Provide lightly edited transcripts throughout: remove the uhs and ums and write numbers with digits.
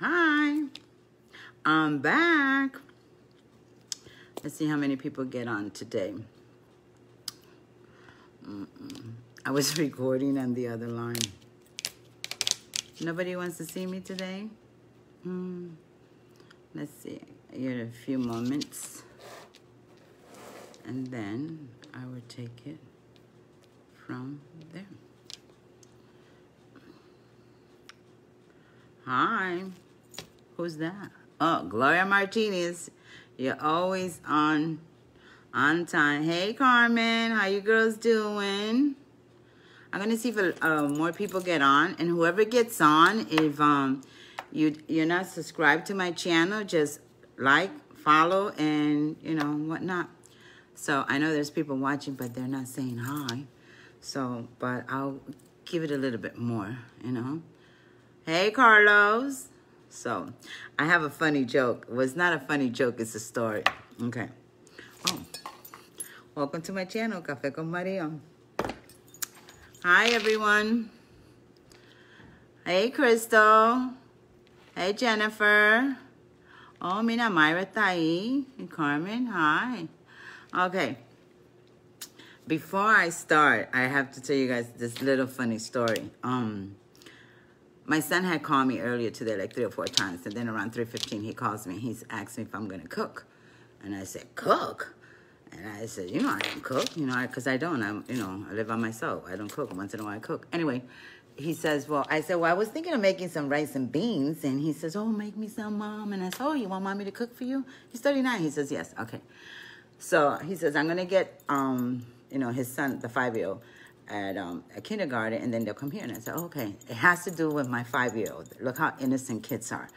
Hi, I'm back. Let's see how many people get on today. I was recording on the other line. Nobody wants to see me today? Let's see. I get a few moments. And then I will take it from there. Hi. Who's that? Oh, Gloria Martinez. You're always on time. Hey, Carmen. How you girls doing? I'm going to see if more people get on. And whoever gets on, if you're not subscribed to my channel, just like, follow, and, you know, whatnot. So I know there's people watching, but they're not saying hi. So, but I'll give it a little bit more, you know. Hey, Carlos. So, I have a funny joke. Well, it's not a funny joke. It's a story. Okay. Oh, welcome to my channel, Café con Maria. Hi, everyone. Hey, Crystal. Hey, Jennifer. Oh, mira, Myra está ahí. And Carmen, hi. Okay. Before I start, I have to tell you guys this little funny story. My son had called me earlier today, like 3 or 4 times, and then around 3:15, he calls me. He's asked me if I'm gonna cook, and I said, "Cook?" And I said, "You know, I don't cook, you know, because I don't. I live by myself. I don't cook. Once in a while, I cook." Anyway, he says, "Well," I said, "Well, I was thinking of making some rice and beans," and he says, "Oh, make me some, Mom." And I said, "Oh, you want Mommy to cook for you?" He's 39. He says, "Yes." Okay. So he says, "I'm gonna get, his son, the 5-year-old." At a kindergarten, and then they'll come here. And I said, okay, it has to do with my 5-year-old. Look how innocent kids are.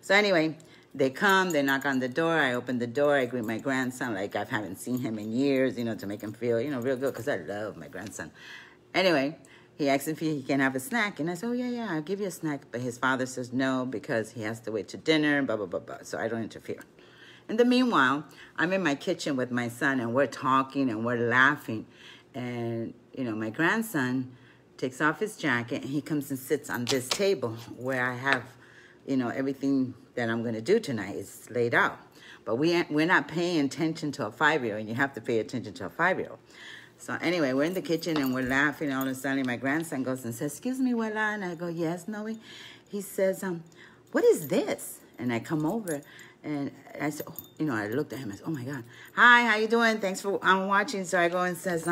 So anyway, they come, they knock on the door. I open the door. I greet my grandson like I haven't seen him in years, you know, to make him feel, you know, real good, because I love my grandson. Anyway, he asked if he can have a snack. And I said, oh, yeah, I'll give you a snack. But his father says no, because he has to wait to dinner, blah, blah, blah, blah. So I don't interfere. In the meanwhile, I'm in my kitchen with my son, and we're talking and we're laughing. And, you know, my grandson takes off his jacket, and he comes and sits on this table where I have, you know, everything that I'm going to do tonight is laid out. But we're not paying attention to a 5-year-old, and you have to pay attention to a 5-year-old. So anyway, we're in the kitchen, and we're laughing. All of a sudden, my grandson goes and says, "Excuse me, Wella?" And I go, "Yes, Noe." He says, "What is this?" And I come over. And I said, I looked at him and said, "Oh, my God. Hi, how you doing? Thanks for watching." So I go and says,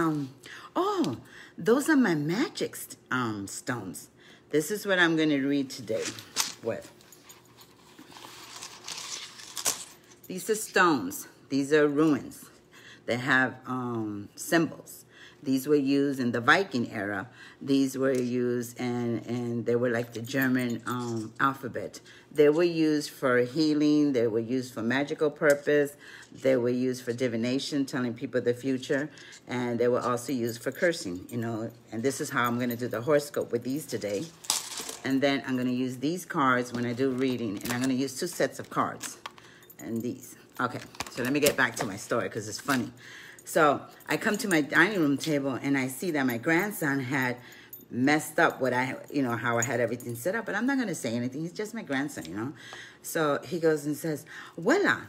"Oh, those are my magic stones. This is what I'm going to read today with. These are stones. These are ruins. They have symbols. These were used in the Viking era. These were used, and they were like the German alphabet. They were used for healing. They were used for magical purpose. They were used for divination, telling people the future. And they were also used for cursing, you know. And this is how I'm going to do the horoscope with these today. And then I'm going to use these cards when I do reading. And I'm going to use 2 sets of cards. And these. Okay, so let me get back to my story because it's funny. So I come to my dining room table, and I see that my grandson had messed up what how I had everything set up. But I'm not going to say anything. He's just my grandson, you know. So he goes and says, "Wella,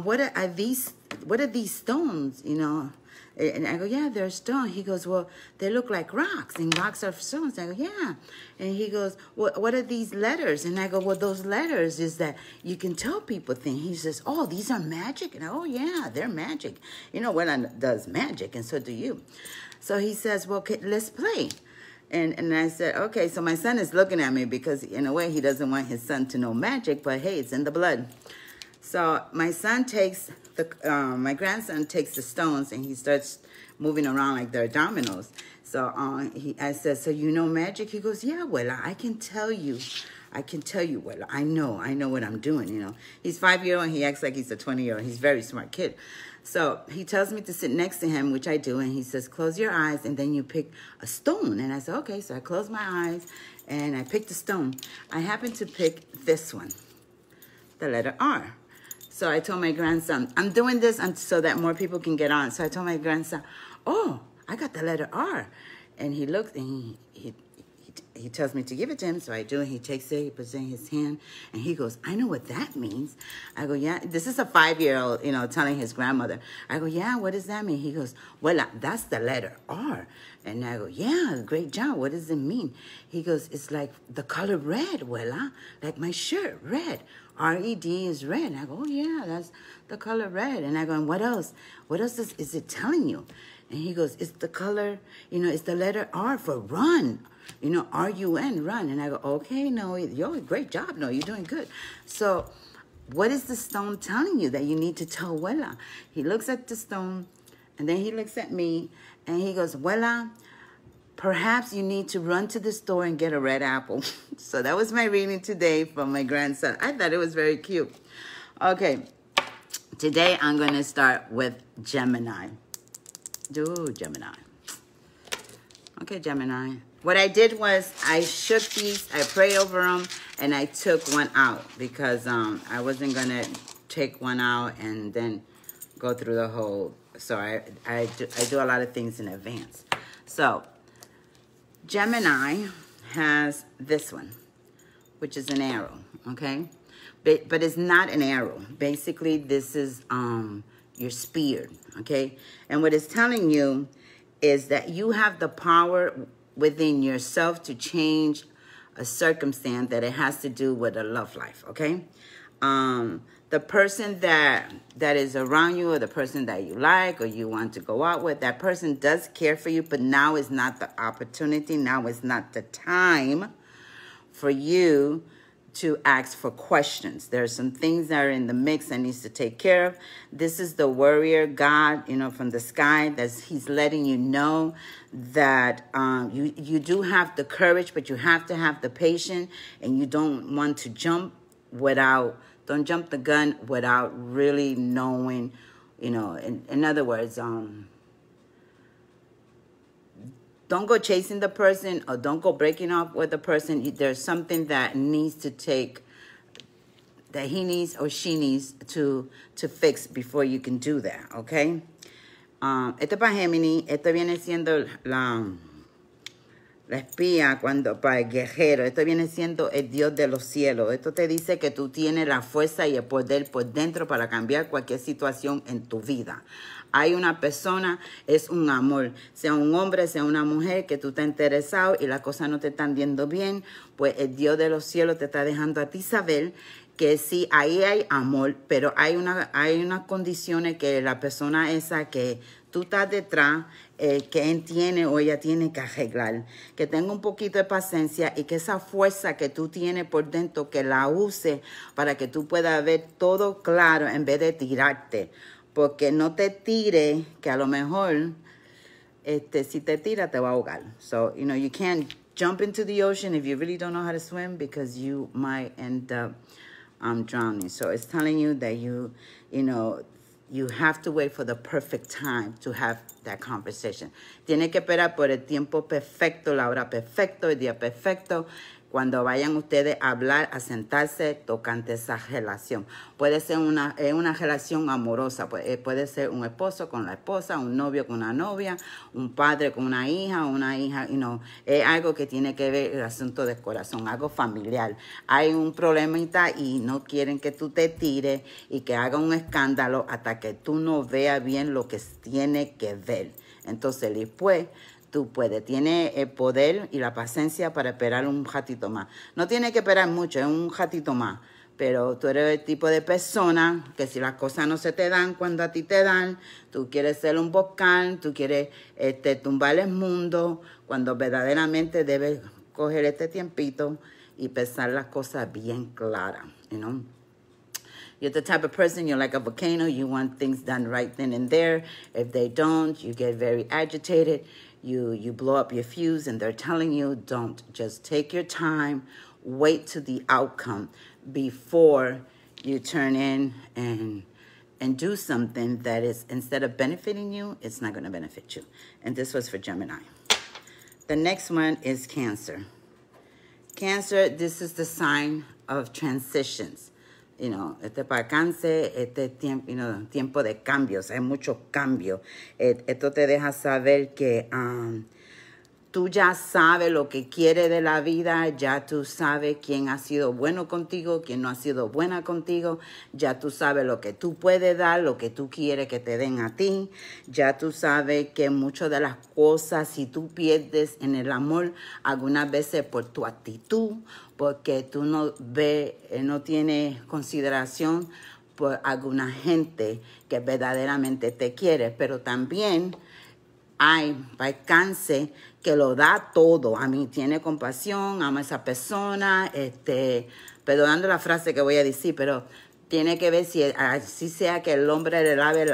what are these stones, you know?" And I go, "Yeah, they're stones." He goes, "Well, they look like rocks, and rocks are stones." I go, "Yeah." And he goes, "Well, what are these letters?" And I go, "Well, those letters is that you can tell people things." He says, "Oh, these are magic." And I go, "Oh, yeah, they're magic. You know, Wella does magic, and so do you." So he says, "Well, let's play." And I said, okay. So my son is looking at me because, in a way, he doesn't want his son to know magic, but hey, it's in the blood. So my son takes my grandson takes the stones, and he starts moving around like they're dominoes. So I said, "So you know magic?" He goes, "Yeah, Wella, I can tell you, Wella. I know what I'm doing, you know." He's 5-year-old, and he acts like he's a 20-year-old. He's a very smart kid. So he tells me to sit next to him, which I do, and he says, "Close your eyes, and then you pick a stone." And I said, okay. So I close my eyes, and I picked a stone. I happened to pick this one, the letter R. So I told my grandson, I'm doing this so that more people can get on. So I told my grandson, "Oh, I got the letter R." And he looked, and he he tells me to give it to him, so I do. He takes it, he puts it in his hand, and he goes, I know what that means. I go, yeah. This is a 5-year-old, telling his grandmother. I go, yeah, what does that mean? He goes, well, that's the letter R. And I go, yeah, great job. What does it mean? He goes, it's like the color red, Wella, like my shirt, red. R-E-D is red. And I go, oh, yeah, that's the color red. And I go, and what else? What else is it telling you? And he goes, it's the color, it's the letter R for run. R-U-N, run. And I go, okay, no, great job. No, you're doing good. So what is the stone telling you that you need to tell Wella? He looks at the stone, and then he looks at me, and he goes, Wella, perhaps you need to run to the store and get a red apple. So that was my reading today from my grandson. I thought it was very cute. Okay, today I'm going to start with Gemini. Gemini. Okay, Gemini. What I did was I shook these, I prayed over them, and I took one out because I wasn't going to take one out and then go through the whole. So I do a lot of things in advance. So Gemini has this one, which is an arrow, okay? But it's not an arrow. Basically, this is your spear, okay? And what it's telling you is that you have the power within yourself to change a circumstance that it has to do with a love life, okay? The person that is around you, or the person that you like or you want to go out with, that person does care for you, but now is not the opportunity, now is not the time for you to ask for questions. There are some things that are in the mix that needs to take care of. This is the warrior God, from the sky. He's letting you know that you do have the courage, but you have to have the patience, and you don't want to don't jump the gun without really knowing, in other words, don't go chasing the person, or don't go breaking up with the person. There's something that needs to that he needs or she needs to fix before you can do that, okay? Esto para Gemini, esto viene siendo la espía para el guerrero. Esto viene siendo el Dios de los cielos. Esto te dice que tú tienes la fuerza y el poder por dentro para cambiar cualquier situación en tu vida. Hay una persona, es un amor, sea un hombre, sea una mujer, que tú estás interesado y las cosas no te están yendo bien, pues el Dios de los cielos te está dejando a ti saber que sí, ahí hay amor, pero hay unas condiciones que la persona esa que tú estás detrás, que él tiene o ella tiene que arreglar. Que tenga un poquito de paciencia y que esa fuerza que tú tienes por dentro, que la use para que tú puedas ver todo claro en vez de tirarte. Porque no te tire, que a lo mejor, si te tira, te va a ahogar. So, you can't jump into the ocean if you really don't know how to swim, because you might end up drowning. So it's telling you that you have to wait for the perfect time to have that conversation. Tiene que esperar por el tiempo perfecto, la hora perfecta, el día perfecto, cuando vayan ustedes a hablar, a sentarse tocante esa relación. Puede ser una relación amorosa, puede ser un esposo con la esposa, un novio con una novia, un padre con una hija, es algo que tiene que ver el asunto del corazón, algo familiar. Hay un problemita y no quieren que tú te tires y que haga un escándalo hasta que tú no veas bien lo que tiene que ver. Entonces, después, tú puedes, tienes el poder y la paciencia para esperar un ratito más. No tienes que esperar mucho, es un ratito más. Pero tú eres el tipo de persona que si las cosas no se te dan cuando a ti te dan, tú quieres ser un volcán, tú quieres tumbar el mundo, cuando verdaderamente debes coger este tiempito y pensar las cosas bien claras, You're the type of person, you're like a volcano, you want things done right then and there. If they don't, you get very agitated. You blow up your fuse, and they're telling you, don't. Just take your time, wait to the outcome before you turn in and do something that is, instead of benefiting you, it's not going to benefit you. And this was for Gemini. The next one is Cancer. Cancer, this is the sign of transitions. Para Cáncer, tiempo de cambios, hay muchos cambios. Esto te deja saber que Tú ya sabes lo que quieres de la vida, ya tú sabes quién ha sido bueno contigo, quién no ha sido buena contigo, ya tú sabes lo que tú puedes dar, lo que tú quieres que te den a ti, ya tú sabes que muchas de las cosas, si tú pierdes en el amor, algunas veces por tu actitud, porque tú no ves, no tienes consideración por alguna gente que verdaderamente te quiere, pero también hay cáncer que lo da todo. A mí tiene compasión, ama a esa persona, perdonando la frase que voy a decir, pero tiene que ver si así sea que el hombre le lave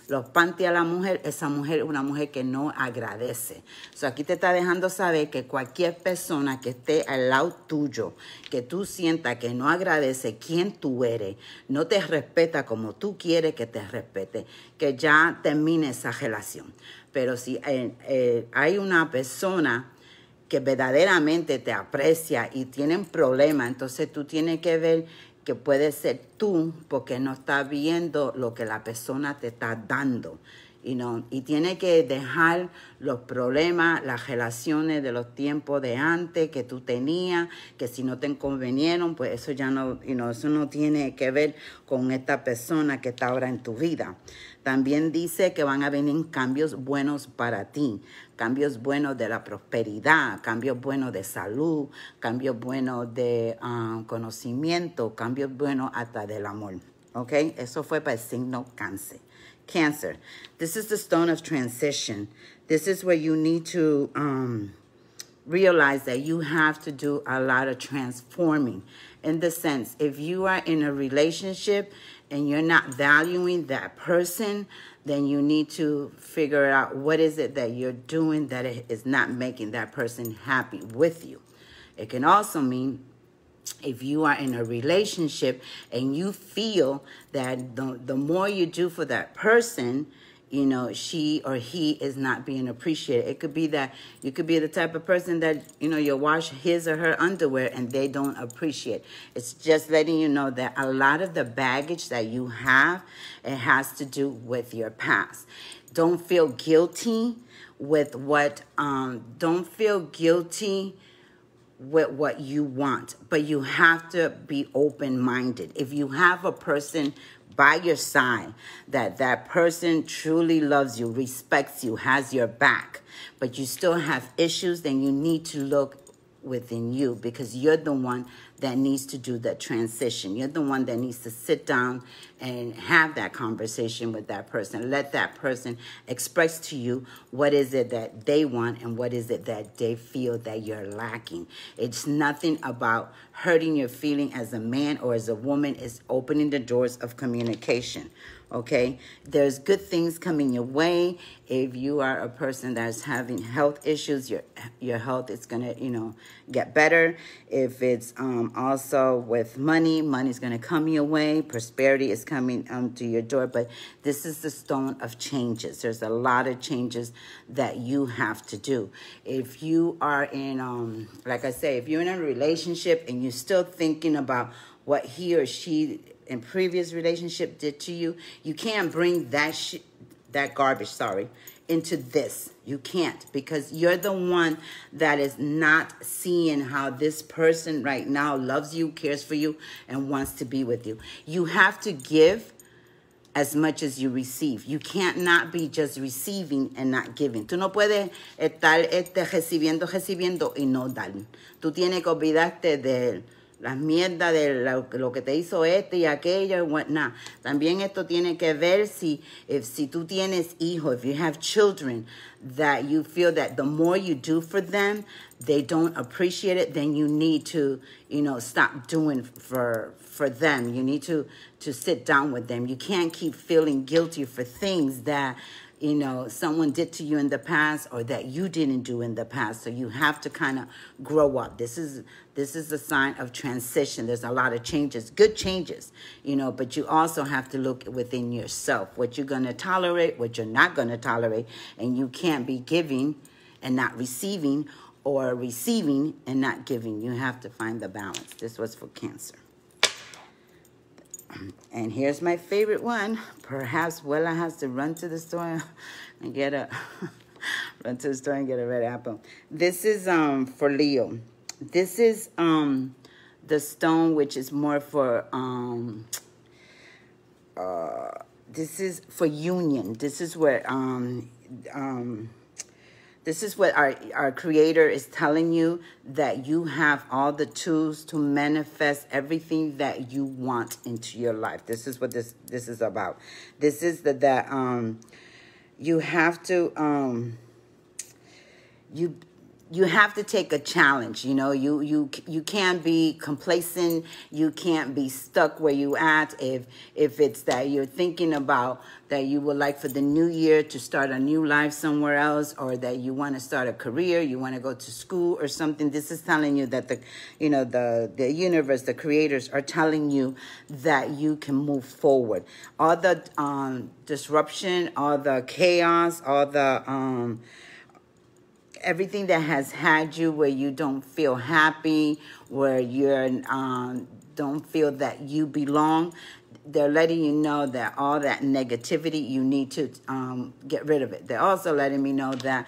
los panties a la mujer, esa mujer es una mujer que no agradece. Aquí te está dejando saber que cualquier persona que esté al lado tuyo, que tú sientas que no agradece quién tú eres, no te respeta como tú quieres que te respete, que ya termine esa relación. Pero si hay una persona que verdaderamente te aprecia y tienen problemas, entonces tú tienes que ver que puede ser tú porque no estás viendo lo que la persona te está dando. Y tiene que dejar los problemas, las relaciones de los tiempos de antes que tú tenías, que si no te convenieron, pues eso ya no, eso no tiene que ver con esta persona que está ahora en tu vida. También dice que van a venir cambios buenos para ti, cambios buenos de la prosperidad, cambios buenos de salud, cambios buenos de conocimiento, cambios buenos hasta del amor. ¿Ok? Eso fue para el signo Cáncer. Cancer. This is the stone of transition. This is where you need to realize that you have to do a lot of transforming. In the sense, if you are in a relationship and you're not valuing that person, then you need to figure out what is it that you're doing that is not making that person happy with you. It can also mean if you are in a relationship and you feel that the more you do for that person, she or he is not being appreciated. It could be that you could be the type of person that, you wash his or her underwear and they don't appreciate. It's just letting you know that a lot of the baggage that you have, it has to do with your past. Don't feel guilty with don't feel guilty with what you want, but you have to be open-minded. If you have a person by your side, that person truly loves you, respects you, has your back, but you still have issues, then you need to look within you because you're the one that needs to do the transition. You're the one that needs to sit down and have that conversation with that person. Let that person express to you what is it that they want and what is it that they feel that you're lacking. It's nothing about hurting your feeling as a man or as a woman. It's opening the doors of communication. Okay, there's good things coming your way. If you are a person that's having health issues, your health is gonna, get better. If it's also with money's gonna come your way. Prosperity is coming to your door. But this is the stone of changes. There's a lot of changes that you have to do. If you are in, like I say, if you're in a relationship and you're still thinking about what he or she in previous relationship did to you, you can't bring that garbage, into this. You can't, because you're the one that is not seeing how this person right now loves you, cares for you, and wants to be with you. You have to give as much as you receive. You can't not be just receiving and not giving. Tú no puedes estar recibiendo y no dar. Tú tienes que olvidarte de las mierdas de lo que te hizo y aquello and whatnot. También esto tiene que ver si tú tienes hijos, if you have children, that you feel that the more you do for them, they don't appreciate it, then you need to, stop doing for them. You need to sit down with them. You can't keep feeling guilty for things that someone did to you in the past or that you didn't do in the past. So you have to kind of grow up. This is a sign of transition. There's a lot of changes, good changes, but you also have to look within yourself, what you're going to tolerate, what you're not going to tolerate. And you can't be giving and not receiving or receiving and not giving. You have to find the balance. This was for Cancer. And here's my favorite one. Perhaps Wella has to run to the store and get a Run to the store and get a red apple. This is for Leo. This is the stone which is more for this is for union. This is what this is what our Creator is telling you, that you have all the tools to manifest everything that you want into your life. This is what this is about. This is that you have to you have to take a challenge. You know, you can't be complacent. You can't be stuck where you at. If it's that you're thinking about that you would like for the new year to start a new life somewhere else, or that you want to start a career, you want to go to school or something, this is telling you that the universe, the creators are telling you that you can move forward. All the disruption, all the chaos, all the everything that has had you where you don't feel happy, where you're don't feel that you belong, they're letting you know that all that negativity, you need to get rid of it. They're also letting me know that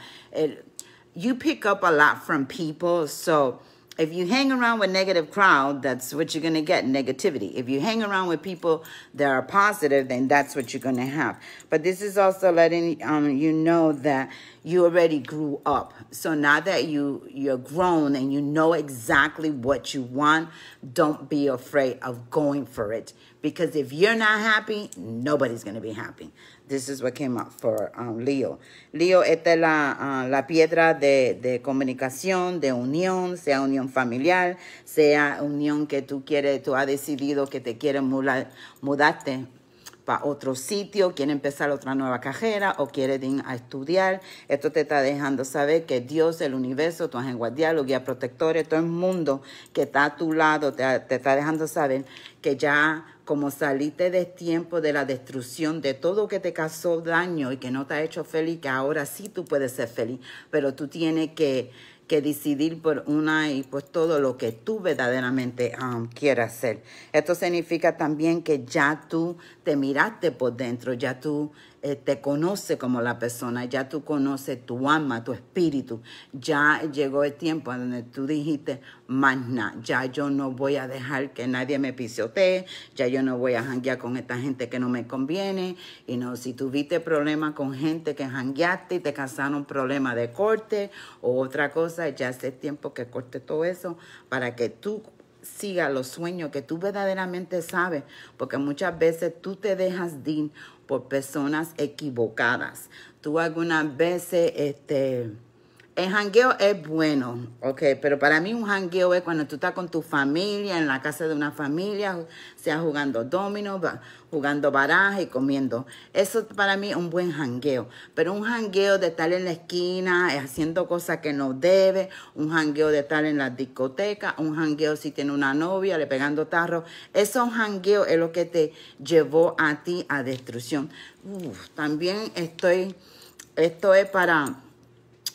you pick up a lot from people. So if you hang around with negative crowd, that's what you're going to get, negativity. If you hang around with people that are positive, then that's what you're going to have. But this is also letting you know that you already grew up. So now that you're grown and you know exactly what you want, don't be afraid of going for it. Because if you're not happy, nobody's going to be happy. This is what came up for Leo. Leo, esta es la piedra de comunicación, de unión, sea unión familiar, sea unión que tú quieres, tú has decidido que te quieres mudarte para otro sitio, quiere empezar otra nueva carrera o quiere ir a estudiar. Esto te está dejando saber que Dios, el universo, tu ángel guardián, los guías protectores, todo el mundo que está a tu lado te está dejando saber que ya como saliste de tiempo de la destrucción, de todo que te causó daño y que no te ha hecho feliz, que ahora sí tú puedes ser feliz, pero tú tienes que decidir por una y por todo lo que tú verdaderamente quieras hacer. Esto significa también que ya tú te miraste por dentro, ya tú te conoces como la persona, ya tú conoces tu alma, tu espíritu. Ya llegó el tiempo donde tú dijiste, más nada, ya yo no voy a dejar que nadie me pisotee, ya yo no voy a janguear con esta gente que no me conviene. Y no, si tuviste problemas con gente que jangueaste y te causaron problemas de corte o otra cosa, ya hace tiempo que corte todo eso para que tú siga los sueños que tú verdaderamente sabes, porque muchas veces tú te dejas ir por personas equivocadas. Tú algunas veces, el jangueo es bueno, ok, pero para mí un jangueo es cuando tú estás con tu familia, en la casa de una familia, sea jugando dominó, jugando baraja y comiendo. Eso para mí es un buen jangueo. Pero un jangueo de estar en la esquina, haciendo cosas que no debe, un jangueo de estar en la discoteca, un jangueo si tiene una novia, le pegando tarro, esos jangueos es lo que te llevó a ti a destrucción. También esto es para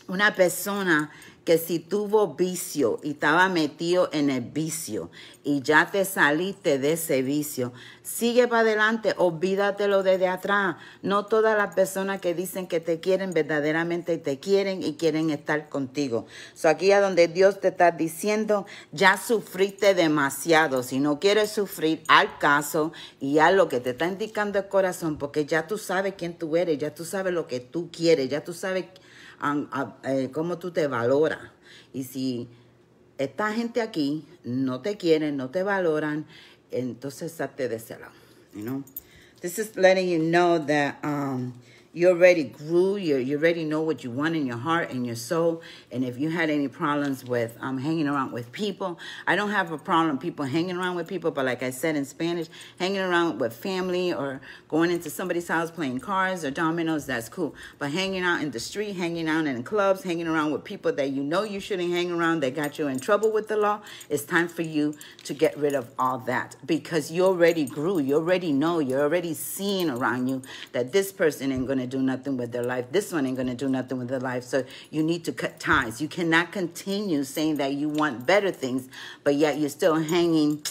una persona que si tuvo vicio y estaba metido en el vicio y ya te saliste de ese vicio, sigue para adelante, olvídatelo desde atrás. No todas las personas que dicen que te quieren verdaderamente te quieren y quieren estar contigo. So aquí es donde Dios te está diciendo, ya sufriste demasiado. Si no quieres sufrir, haz caso y haz lo que te está indicando el corazón, porque ya tú sabes quién tú eres, ya tú sabes lo que tú quieres, ya tú sabes cómo tú te valoras. Y si esta gente aquí no te quieren, no te valoran, entonces salte de ese lado, you know. This is letting you know that you already grew, you already know what you want in your heart and your soul. And if you had any problems with hanging around with people, I don't have a problem people hanging around with people, but like I said in Spanish, hanging around with family or going into somebody's house playing cards or dominoes, that's cool. But hanging out in the street, hanging out in clubs, hanging around with people that you know you shouldn't hang around, that got you in trouble with the law, it's time for you to get rid of all that, because you already grew. You already know, you're already seeing around you that this person ain't going to do nothing with their life. This one ain't going to do nothing with their life. So you need to cut ties. You cannot continue saying that you want better things, but yet you're still hanging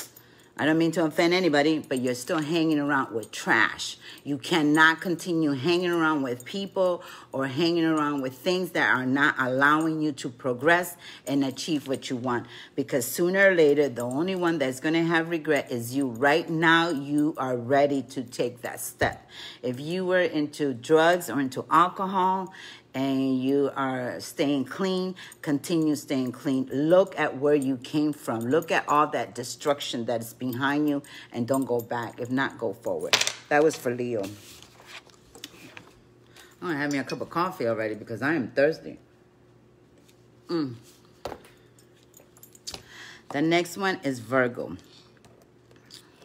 I don't mean to offend anybody, but you're still hanging around with trash. You cannot continue hanging around with people or hanging around with things that are not allowing you to progress and achieve what you want. Because sooner or later, the only one that's going to have regret is you. Right now, you are ready to take that step. If you were into drugs or into alcohol, and you are staying clean, continue staying clean. Look at where you came from. Look at all that destruction that is behind you, and don't go back. If not, go forward. That was for Leo. I'm going to have me a cup of coffee already because I am thirsty. The next one is Virgo.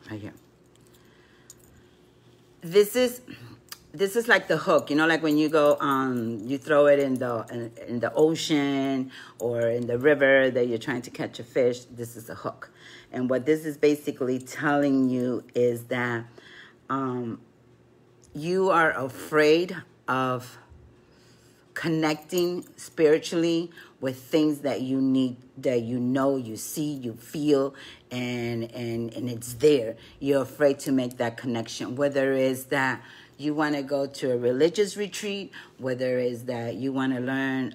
Right here. This is like the hook, you know, like when you go, you throw it in the ocean or in the river that you're trying to catch a fish. This is a hook. And what this is basically telling you is that you are afraid of connecting spiritually with things that you need, that you know, you see, you feel, and it's there. You're afraid to make that connection, whether it's that you want to go to a religious retreat, whether it's that you want to learn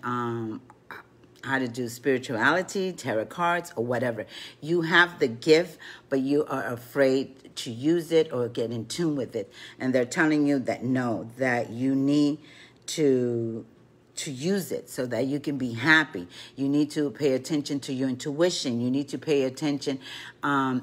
how to do spirituality, tarot cards, or whatever. You have the gift, but you are afraid to use it or get in tune with it. And they're telling you that no, that you need to use it so that you can be happy. You need to pay attention to your intuition. You need to pay attention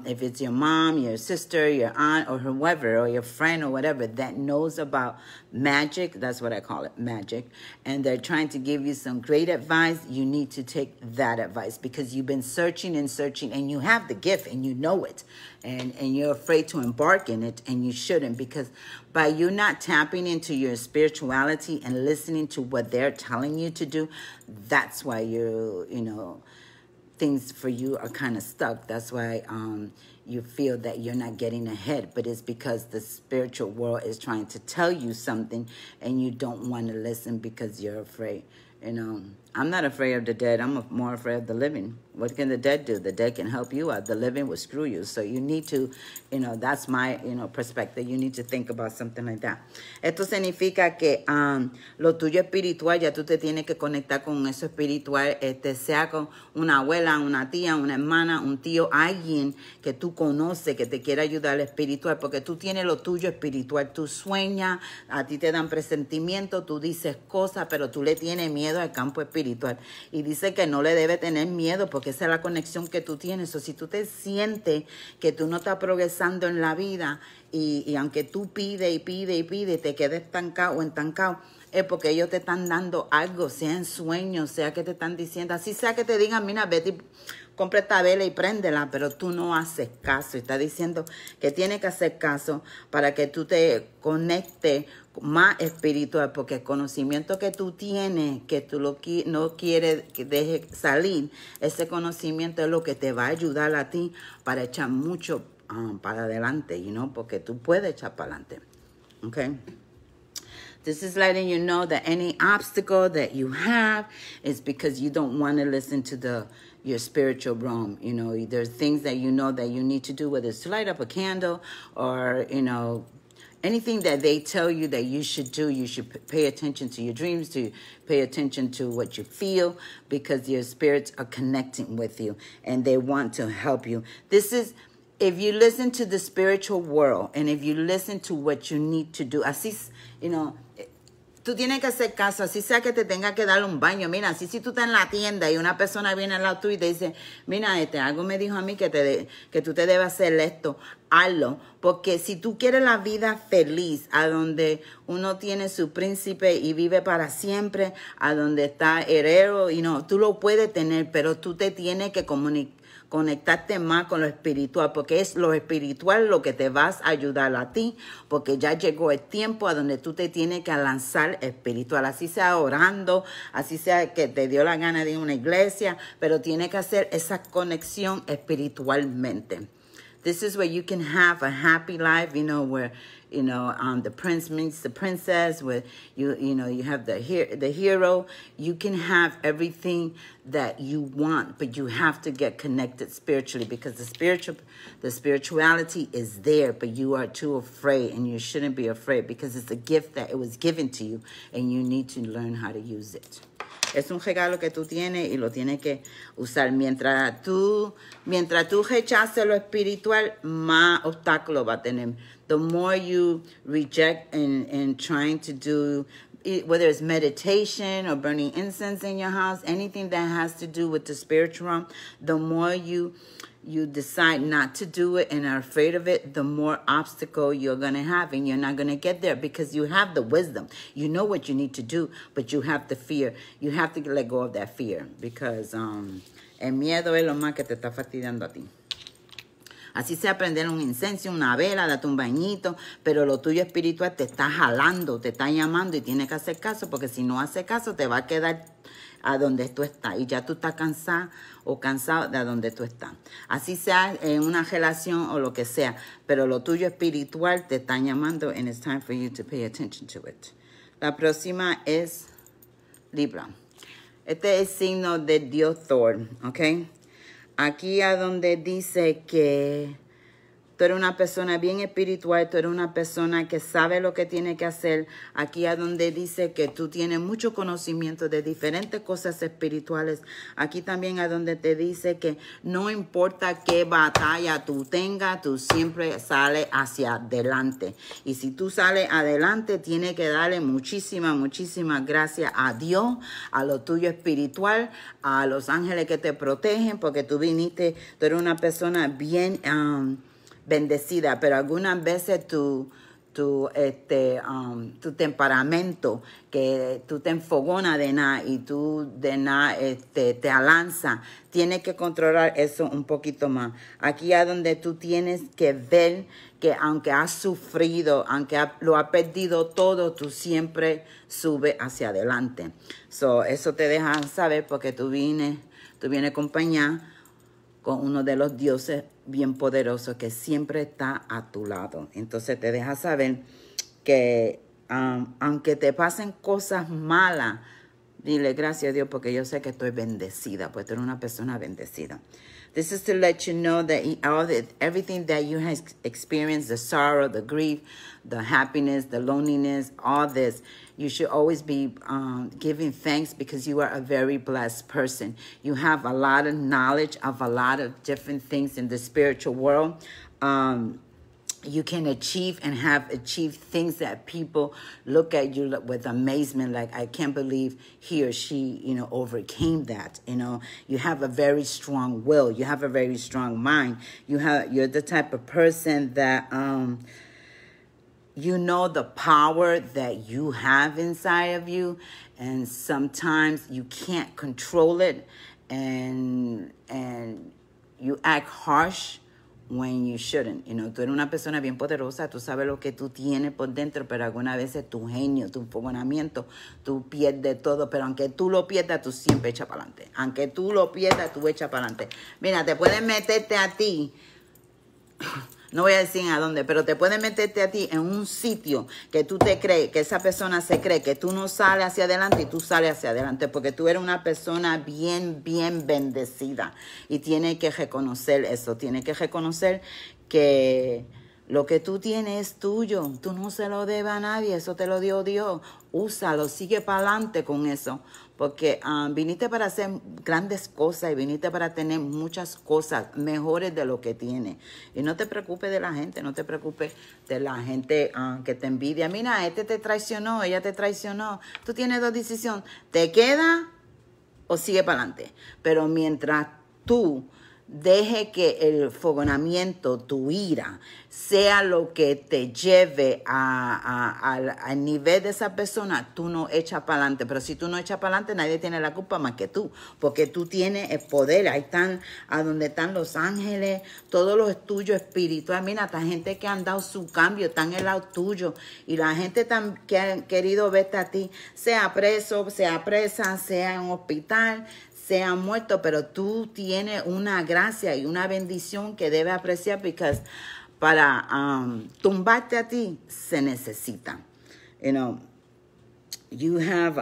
if it's your mom, your sister, your aunt, or whoever, or your friend or whatever that knows about magic. That's what I call it, magic. And they're trying to give you some great advice. You need to take that advice because you've been searching and searching, and you have the gift and you know it. And you're afraid to embark in it, and you shouldn't, because by you not tapping into your spirituality and listening to what they're telling you to do, that's why things for you are kind of stuck. That's why you feel that you're not getting ahead. But it's because the spiritual world is trying to tell you something, and you don't want to listen because you're afraid. I'm not afraid of the dead. I'm more afraid of the living. What can the dead do? The dead can help you out. The living will screw you. So you need to, that's my, perspective. You need to think about something like that. Esto significa que lo tuyo espiritual, ya tú te tienes que conectar con eso espiritual, sea con una abuela, una tía, una hermana, un tío, alguien que tú conoces que te quiera ayudar espiritual, porque tú tienes lo tuyo espiritual. Tú sueñas, a ti te dan presentimiento, tú dices cosas, pero tú le tienes miedo al campo espiritual. Y dice que no le debe tener miedo porque esa es la conexión que tú tienes. O si tú te sientes que tú no estás progresando en la vida y aunque tú pides y pides y pides, te quedes estancado o estancado, es porque ellos te están dando algo, sea en sueños, sea que te están diciendo, así sea que te digan, mira, vete, compra esta vela y préndela, pero tú no haces caso. Está diciendo que tienes que hacer caso para que tú te conectes más espiritual, porque el conocimiento que tú tienes, que tú no quieres que deje salir, ese conocimiento es lo que te va a ayudar a ti para echar mucho para adelante, porque tú puedes echar para adelante. Okay? This is letting you know that any obstacle that you have is because you don't want to listen to your spiritual realm. There's things that you know that you need to do, whether it's to light up a candle or, anything that they tell you that you should do. You should pay attention to your dreams, to pay attention to what you feel, because your spirits are connecting with you and they want to help you. This is, if you listen to the spiritual world and if you listen to what you need to do, así, tú tienes que hacer caso, así sea que te tenga que dar un baño. Mira, así si tú estás en la tienda y una persona viene al lado tuyo y te dice, mira, algo me dijo a mí que tú te debes hacer esto, hazlo. Porque si tú quieres la vida feliz, a donde uno tiene su príncipe y vive para siempre, a donde está heredero, tú lo puedes tener, pero tú te tienes que conectarte más con lo espiritual, porque es lo espiritual lo que te vas a ayudar a ti, porque ya llegó el tiempo a donde tú te tienes que lanzar espiritual, así sea orando, así sea que te dio la gana de ir a una iglesia, pero tienes que hacer esa conexión espiritualmente. This is where you can have a happy life, where, the prince meets the princess, where you have the hero. You can have everything that you want, but you have to get connected spiritually, because the spirituality is there, but you are too afraid, and you shouldn't be afraid, because it's a gift that it was given to you, and you need to learn how to use it. Es un regalo que tú tienes y lo tienes que usar. Mientras tú rechaces lo espiritual, más obstáculos va a tener. The more you reject and trying to do, whether it's meditation or burning incense in your house, anything that has to do with the spiritual realm, the more you decide not to do it and are afraid of it, the more obstacle you're going to have, and you're not going to get there, because you have the wisdom. You know what you need to do, but you have the fear. You have to let go of that fear, because el miedo es lo más que te está fastidiando a ti. Así sea prender un incenso, una vela, date un bañito, pero lo tuyo espiritual te está jalando, te está llamando, y tienes que hacer caso, porque si no haces caso te va a quedar a donde tú estás, y ya tú estás cansada o cansado de a donde tú estás. Así sea en una relación o lo que sea, pero lo tuyo espiritual te está llamando, and it's time for you to pay attention to it. La próxima es Libra. Este es el signo del dios Thor, ¿ok? Aquí a donde dice que tú eres una persona bien espiritual, tú eres una persona que sabe lo que tiene que hacer. Aquí a donde dice que tú tienes mucho conocimiento de diferentes cosas espirituales. Aquí también a donde te dice que no importa qué batalla tú tengas, tú siempre sales hacia adelante. Y si tú sales adelante, tienes que darle muchísimas gracias a Dios, a lo tuyo espiritual, a los ángeles que te protegen, porque tú eres una persona bien bendecida, pero algunas veces tu temperamento, que tú te enfogonas de nada y tú de nada te alanza, tienes que controlar eso un poquito más. Aquí es donde tú tienes que ver que aunque has sufrido, aunque lo has perdido todo, tú siempre subes hacia adelante. Eso te deja saber, porque tú vienes acompañada con uno de los dioses bien poderosos que siempre está a tu lado. Entonces te deja saber que aunque te pasen cosas malas, dile gracias a Dios, porque yo sé que estoy bendecida, pues tú eres una persona bendecida. This is to let you know that everything that you have experienced, the sorrow, the grief, the happiness, the loneliness, all this, you should always be giving thanks, because you are a very blessed person. You have a lot of knowledge of a lot of different things in the spiritual world. You can achieve and have achieved things that people look at you with amazement, like, I can't believe he or she, overcame that. You have a very strong will. You have a very strong mind. You're the type of person that you know the power that you have inside of you, and sometimes you can't control it, and you act harsh when you shouldn't. Tú eres una persona bien poderosa, tú sabes lo que tú tienes por dentro, pero algunas veces tu genio, tu enfogonamiento, tú pierdes todo, pero aunque tú lo pierdas, tú siempre echas para adelante. Aunque tú lo pierdas, tú echas para adelante. Mira, te pueden meterte a ti, no voy a decir a dónde, pero te pueden meterte a ti en un sitio que tú te crees, que esa persona se cree que tú no sales hacia adelante, y tú sales hacia adelante, porque tú eres una persona bien bendecida, y tienes que reconocer eso, tienes que reconocer que lo que tú tienes es tuyo, tú no se lo debes a nadie, eso te lo dio Dios. Úsalo, sigue para adelante con eso, porque viniste para hacer grandes cosas, y viniste para tener muchas cosas mejores de lo que tienes. Y no te preocupes de la gente, no te preocupes de la gente que te envidia. Mira, este te traicionó, ella te traicionó. Tú tienes dos decisiones, te queda o sigue para adelante. Pero mientras tú deje que el fogonamiento, tu ira, sea lo que te lleve al nivel de esa persona, tú no echas para adelante. Pero si tú no echas para adelante, nadie tiene la culpa más que tú, porque tú tienes el poder. Ahí están, a donde están los ángeles, todos los tuyos espirituales. Mira, esta gente que han dado su cambio, están en el lado tuyo. Y la gente que ha querido verte a ti, sea preso, sea presa, sea en un hospital, se han muerto, pero tú tienes una gracia y una bendición que debes apreciar, porque para tumbarte a ti se necesita. You know, you have,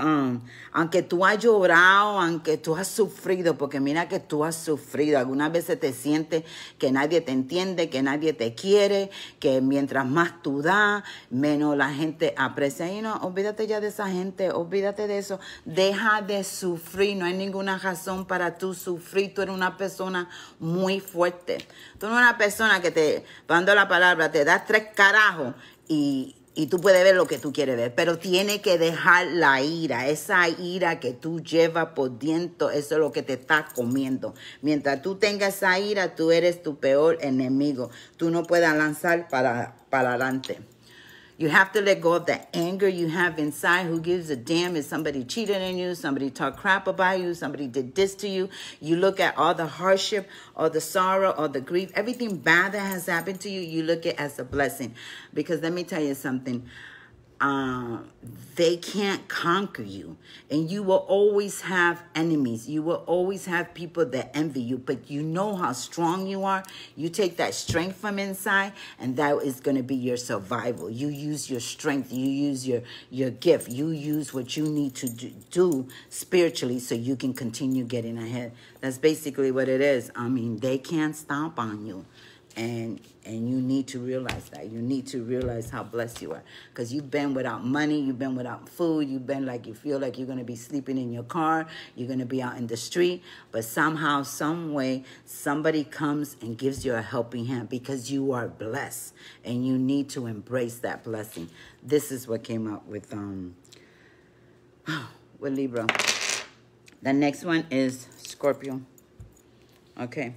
aunque tú has llorado, aunque tú has sufrido, porque mira que tú has sufrido. Algunas veces te sientes que nadie te entiende, que nadie te quiere, que mientras más tú das, menos la gente aprecia. Y no, olvídate ya de esa gente, olvídate de eso. Deja de sufrir, no hay ninguna razón para tú sufrir. Tú eres una persona muy fuerte. Tú no eres una persona que te, dando la palabra, te das 3 carajos y tú puedes ver lo que tú quieres ver, pero tienes que dejar la ira, esa ira que tú llevas por dentro, eso es lo que te está comiendo. Mientras tú tengas esa ira, tú eres tu peor enemigo. Tú no puedes lanzar para adelante. You have to let go of the anger you have inside. Who gives a damn if somebody cheated on you, somebody talked crap about you, somebody did this to you. You look at all the hardship, all the sorrow, all the grief, everything bad that has happened to you, you look at it as a blessing. Because let me tell you something. They can't conquer you. And you will always have enemies. You will always have people that envy you. But you know how strong you are. You take that strength from inside, and that is going to be your survival. You use your strength. You use your gift. You use what you need to do spiritually so you can continue getting ahead. That's basically what it is. I mean, they can't stomp on you. And you need to realize that. You need to realize how blessed you are. Because you've been without money. You've been without food. You've been like you feel like you're going to be sleeping in your car. You're going to be out in the street. But somehow, some way, somebody comes and gives you a helping hand because you are blessed. And you need to embrace that blessing. This is what came up with Libra. The next one is Scorpio. Okay.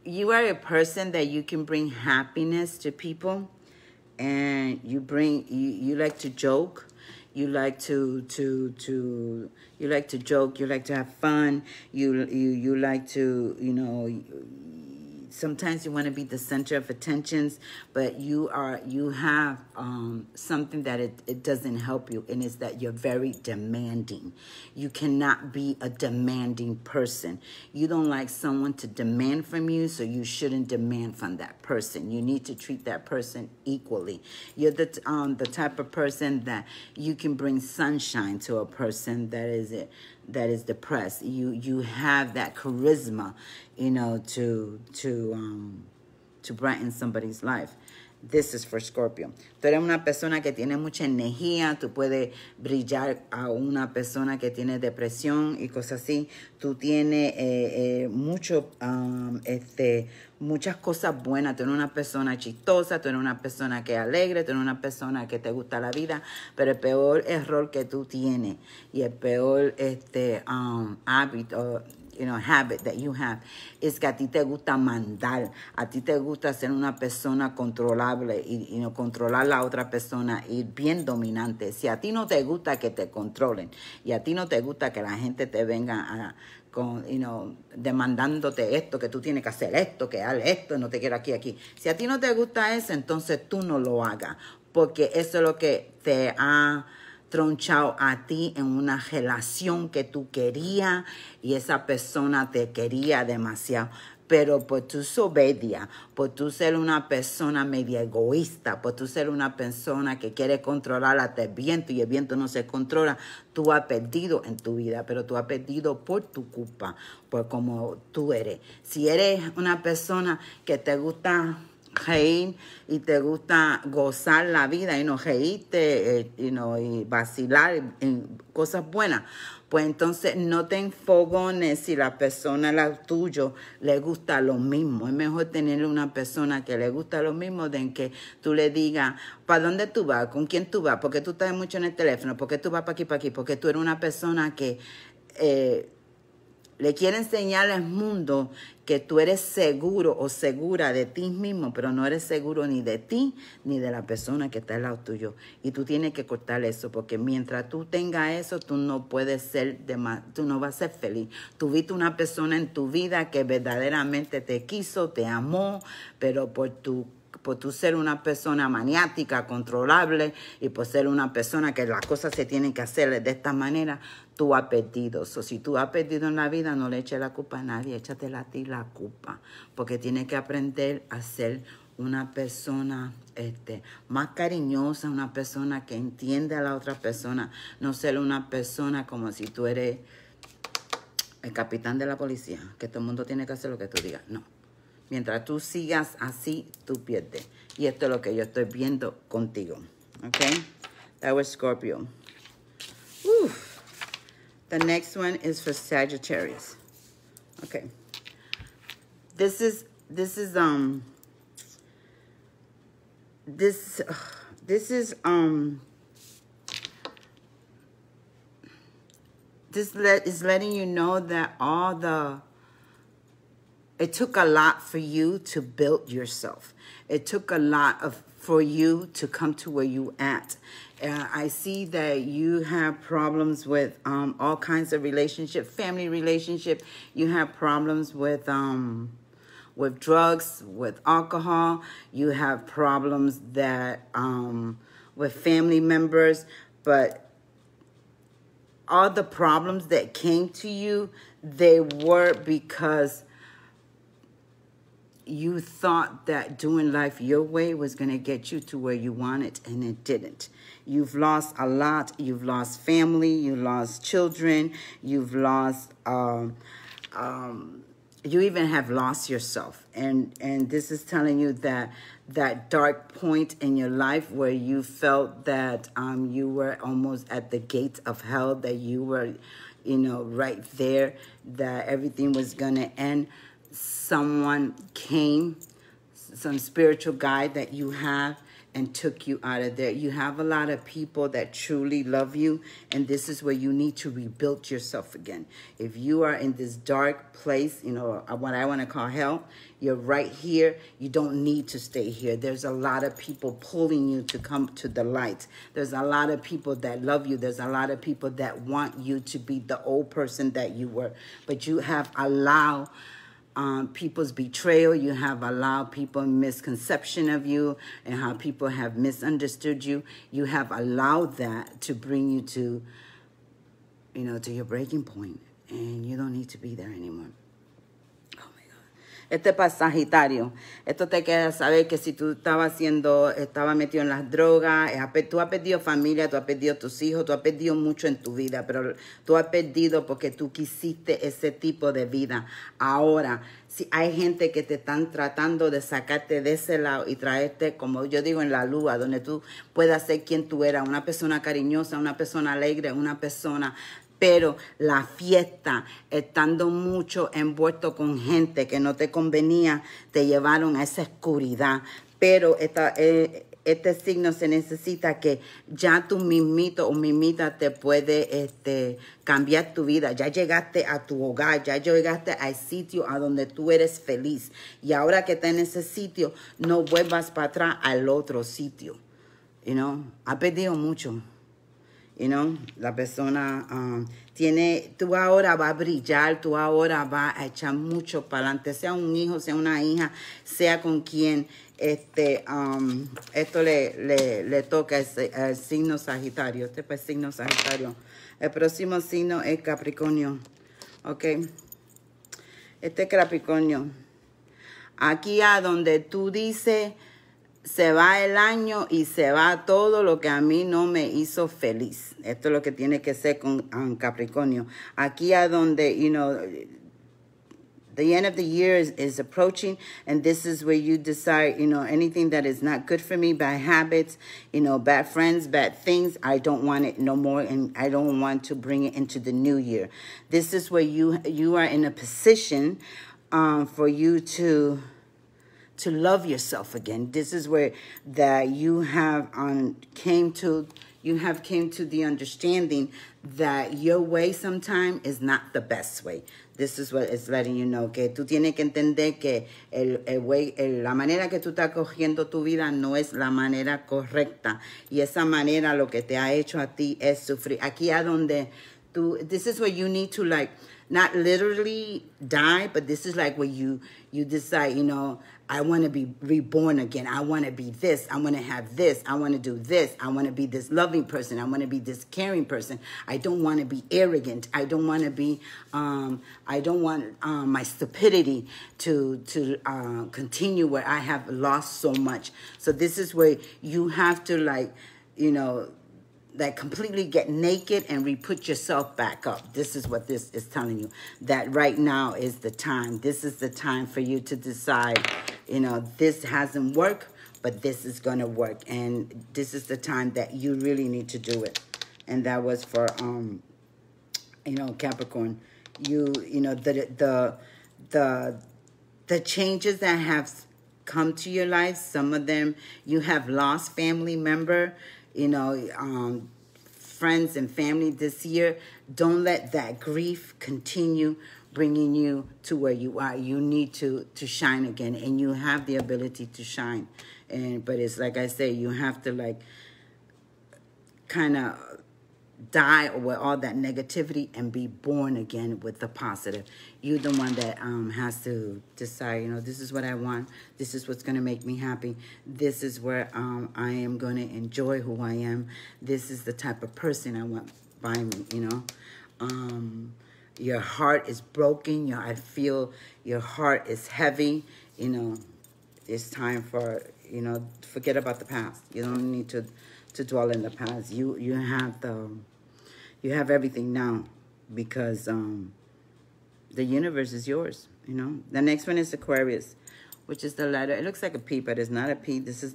You are a person that you can bring happiness to people, and you like to joke. You like to joke. You like to have fun. You like to, you know, sometimes you want to be the center of attentions, but you have something that it doesn't help you, and it's that you're very demanding. You cannot be a demanding person. You don't like someone to demand from you, so you shouldn't demand from that person. You need to treat that person equally. You're the type of person that you can bring sunshine to a person that is depressed. You have that charisma, you know, to brighten somebody's life. This is for Scorpio. Tú eres una persona que tiene mucha energía. Tú puedes brillar a una persona que tiene depresión y cosas así. Tú tienes muchas cosas buenas. Tú eres una persona chistosa. Tú eres una persona que es alegre. Tú eres una persona que te gusta la vida. Pero el peor error que tú tienes y el peor hábito, habit that you have, es que a ti te gusta mandar, a ti te gusta ser una persona controlable y controlar a la otra persona y bien dominante. Si a ti no te gusta que te controlen y a ti no te gusta que la gente te venga demandándote esto, que tú tienes que hacer esto, que haz esto, no te quiero aquí. Si a ti no te gusta eso, entonces tú no lo hagas, porque eso es lo que te ha tronchado a ti en una relación que tú querías y esa persona te quería demasiado. Pero por tu soberbia, por tú ser una persona media egoísta, por tú ser una persona que quiere controlar hasta el viento y el viento no se controla, tú has perdido en tu vida, pero tú has perdido por tu culpa, por como tú eres. Si eres una persona que te gusta reír y te gusta gozar la vida y reírte y vacilar en cosas buenas, pues entonces no te enfogones si la persona tuyo le gusta lo mismo. Es mejor tener una persona que le gusta lo mismo de que tú le digas, ¿para dónde tú vas? ¿Con quién tú vas? ¿Por qué tú estás mucho en el teléfono? ¿Por qué tú vas para aquí? Porque tú eres una persona que le quiere enseñar al mundo que tú eres seguro o segura de ti mismo, pero no eres seguro ni de ti ni de la persona que está al lado tuyo. Y tú tienes que cortar eso, porque mientras tú tengas eso, tú no puedes tú no vas a ser feliz. Tuviste una persona en tu vida que verdaderamente te quiso, te amó, pero por tu por tú ser una persona maniática, controlable, y por ser una persona que las cosas se tienen que hacer de esta manera, tú has perdido. So, si tú has perdido en la vida, no le eches la culpa a nadie, échatela a ti la culpa, porque tienes que aprender a ser una persona más cariñosa, una persona que entiende a la otra persona, no ser una persona como si tú eres el capitán de la policía, que todo el mundo tiene que hacer lo que tú digas. No. Mientras tú sigas así, tú pierdes. Y esto es lo que yo estoy viendo contigo. Okay? That was Scorpio. Oof. The next one is for Sagittarius. Okay. This is letting you know that it took a lot for you to build yourself. It took a lot for you to come to where you at. I see that you have problems with all kinds of relationship, family relationship. You have problems with drugs, with alcohol. You have problems that with family members, but all the problems that came to you, they were because you thought that doing life your way was going to get you to where you wanted, and it didn't. You've lost a lot. You've lost family. You lost children. You've lost, you even have lost yourself. And this is telling you that dark point in your life where you felt that you were almost at the gate of hell, that you were, right there, that everything was going to end. Someone came, some spiritual guide that you have, and took you out of there. You have a lot of people that truly love you, and this is where you need to rebuild yourself again. If you are in this dark place, what I want to call hell, you're right here. You don't need to stay here. There's a lot of people pulling you to come to the light. There's a lot of people that love you. There's a lot of people that want you to be the old person that you were, but you have allowed people's betrayal. You have allowed people misconception of you and how people have misunderstood you. You have allowed that to bring you to, to your breaking point, and you don't need to be there anymore. Oh my God. Este es para Sagitario. Esto te queda saber que si tú estabas metido en las drogas, tú has perdido familia, tú has perdido tus hijos, tú has perdido mucho en tu vida, pero tú has perdido porque tú quisiste ese tipo de vida. Ahora, si hay gente que te están tratando de sacarte de ese lado y traerte, como yo digo, en la luz, donde tú puedas ser quien tú eras, una persona cariñosa, una persona alegre, una persona... Pero la fiesta, estando mucho envuelto con gente que no te convenía, te llevaron a esa oscuridad. Pero este signo se necesita que ya tú mismito o mismita te puede cambiar tu vida. Ya llegaste a tu hogar, ya llegaste al sitio a donde tú eres feliz. Y ahora que estás en ese sitio, no vuelvas para atrás al otro sitio. Ha perdido mucho. La persona tú ahora vas a brillar, tú ahora vas a echar mucho para adelante, sea un hijo, sea una hija, sea con quien esto le toca al signo Sagitario. Este es el signo Sagitario. El próximo signo es Capricornio. Ok. Este es Capricornio. Aquí a donde tú dices... Se va el año y se va todo lo que a mí no me hizo feliz. Esto es lo que tiene que ser con Capricornio. Aquí a donde, the end of the year is approaching, and this is where you decide, anything that is not good for me, bad habits, bad friends, bad things, I don't want it no more, and I don't want to bring it into the new year. This is where you are in a position for you to love yourself again. This is where that you have came to the understanding that your way sometimes is not the best way. This is what it's letting you know, que tú tienes que entender que la manera que tú estás cogiendo tu vida no es la manera correcta. Y esa manera lo que te ha hecho a ti es sufrir. Aquí a donde This is where you need to, like, not literally die, but this is like where you decide, you know, I want to be reborn again. I want to be this. I want to have this. I want to do this. I want to be this loving person. I want to be this caring person. I don't want to be arrogant. I don't want to be, I don't want my stupidity to continue where I have lost so much. So this is where you have to, like, you know, that completely get naked and re-put yourself back up. This is what this is telling you, that right now is the time. This is the time for you to decide, you know, this hasn't worked, but this is going to work. And this is the time that you really need to do it. And that was for, you know, Capricorn. You know, the changes that have come to your life, some of them you have lost family member, you know, friends and family this year. Don't let that grief continue bringing you to where you are. You need to shine again, and you have the ability to shine. But it's like I say, you have to, like, kind of die with all that negativity and be born again with the positive. You're the one that has to decide, you know, this is what I want. This is what's going to make me happy. This is where I am going to enjoy who I am. This is the type of person I want by me, you know. Your heart is broken. I feel your heart is heavy. You know, it's time for, you know, forget about the past. You don't need to dwell in the past. You have everything now, because the universe is yours, you know. The next one is Aquarius, which is the letter. It looks like a P, but it's not a P. This is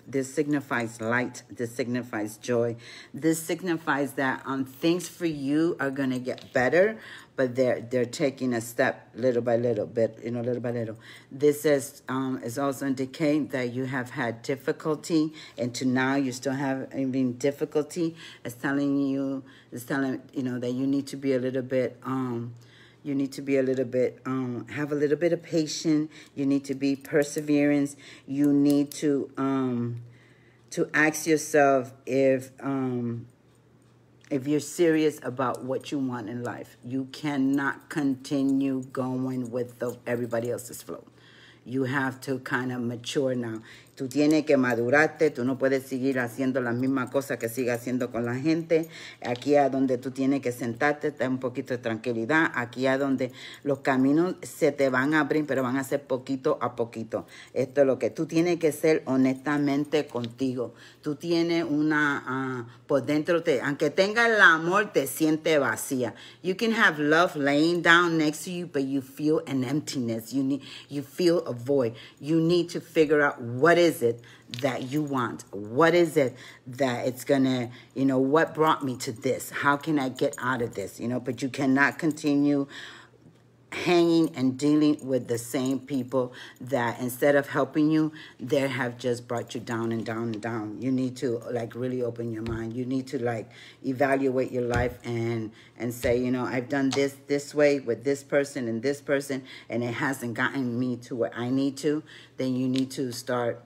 this signifies light. This signifies joy. This signifies that things for you are going to get better, but they're taking a step little by little bit, you know, little by little. This is also indicating that you have had difficulty, and to now you still have difficulty. It's telling you, that you need to be a little bit, you need to be a little bit, have a little bit of patience. You need to be perseverance. You need to ask yourself if you're serious about what you want in life. You cannot continue going with everybody else's flow. You have to kind of mature now. Tú tienes que madurarte. Tú no puedes seguir haciendo las mismas cosas que sigas haciendo con la gente. Aquí es donde tú tienes que sentarte, tener un poquito de tranquilidad. Aquí es donde los caminos se te van a abrir, pero van a ser poquito a poquito. Esto es lo que tú tienes que ser honestamente contigo. Tú tienes por dentro, aunque tengas el amor, te sientes vacía. You can have love laying down next to you, but you feel an emptiness. You feel a void. You need to figure out what is it that you want? What is it that it's going to, what brought me to this? How can I get out of this? But you cannot continue hanging and dealing with the same people that instead of helping you, they have just brought you down and down and down. You need to really open your mind. You need to evaluate your life and say, I've done this way with this person, and it hasn't gotten me to where I need to. Then you need to start,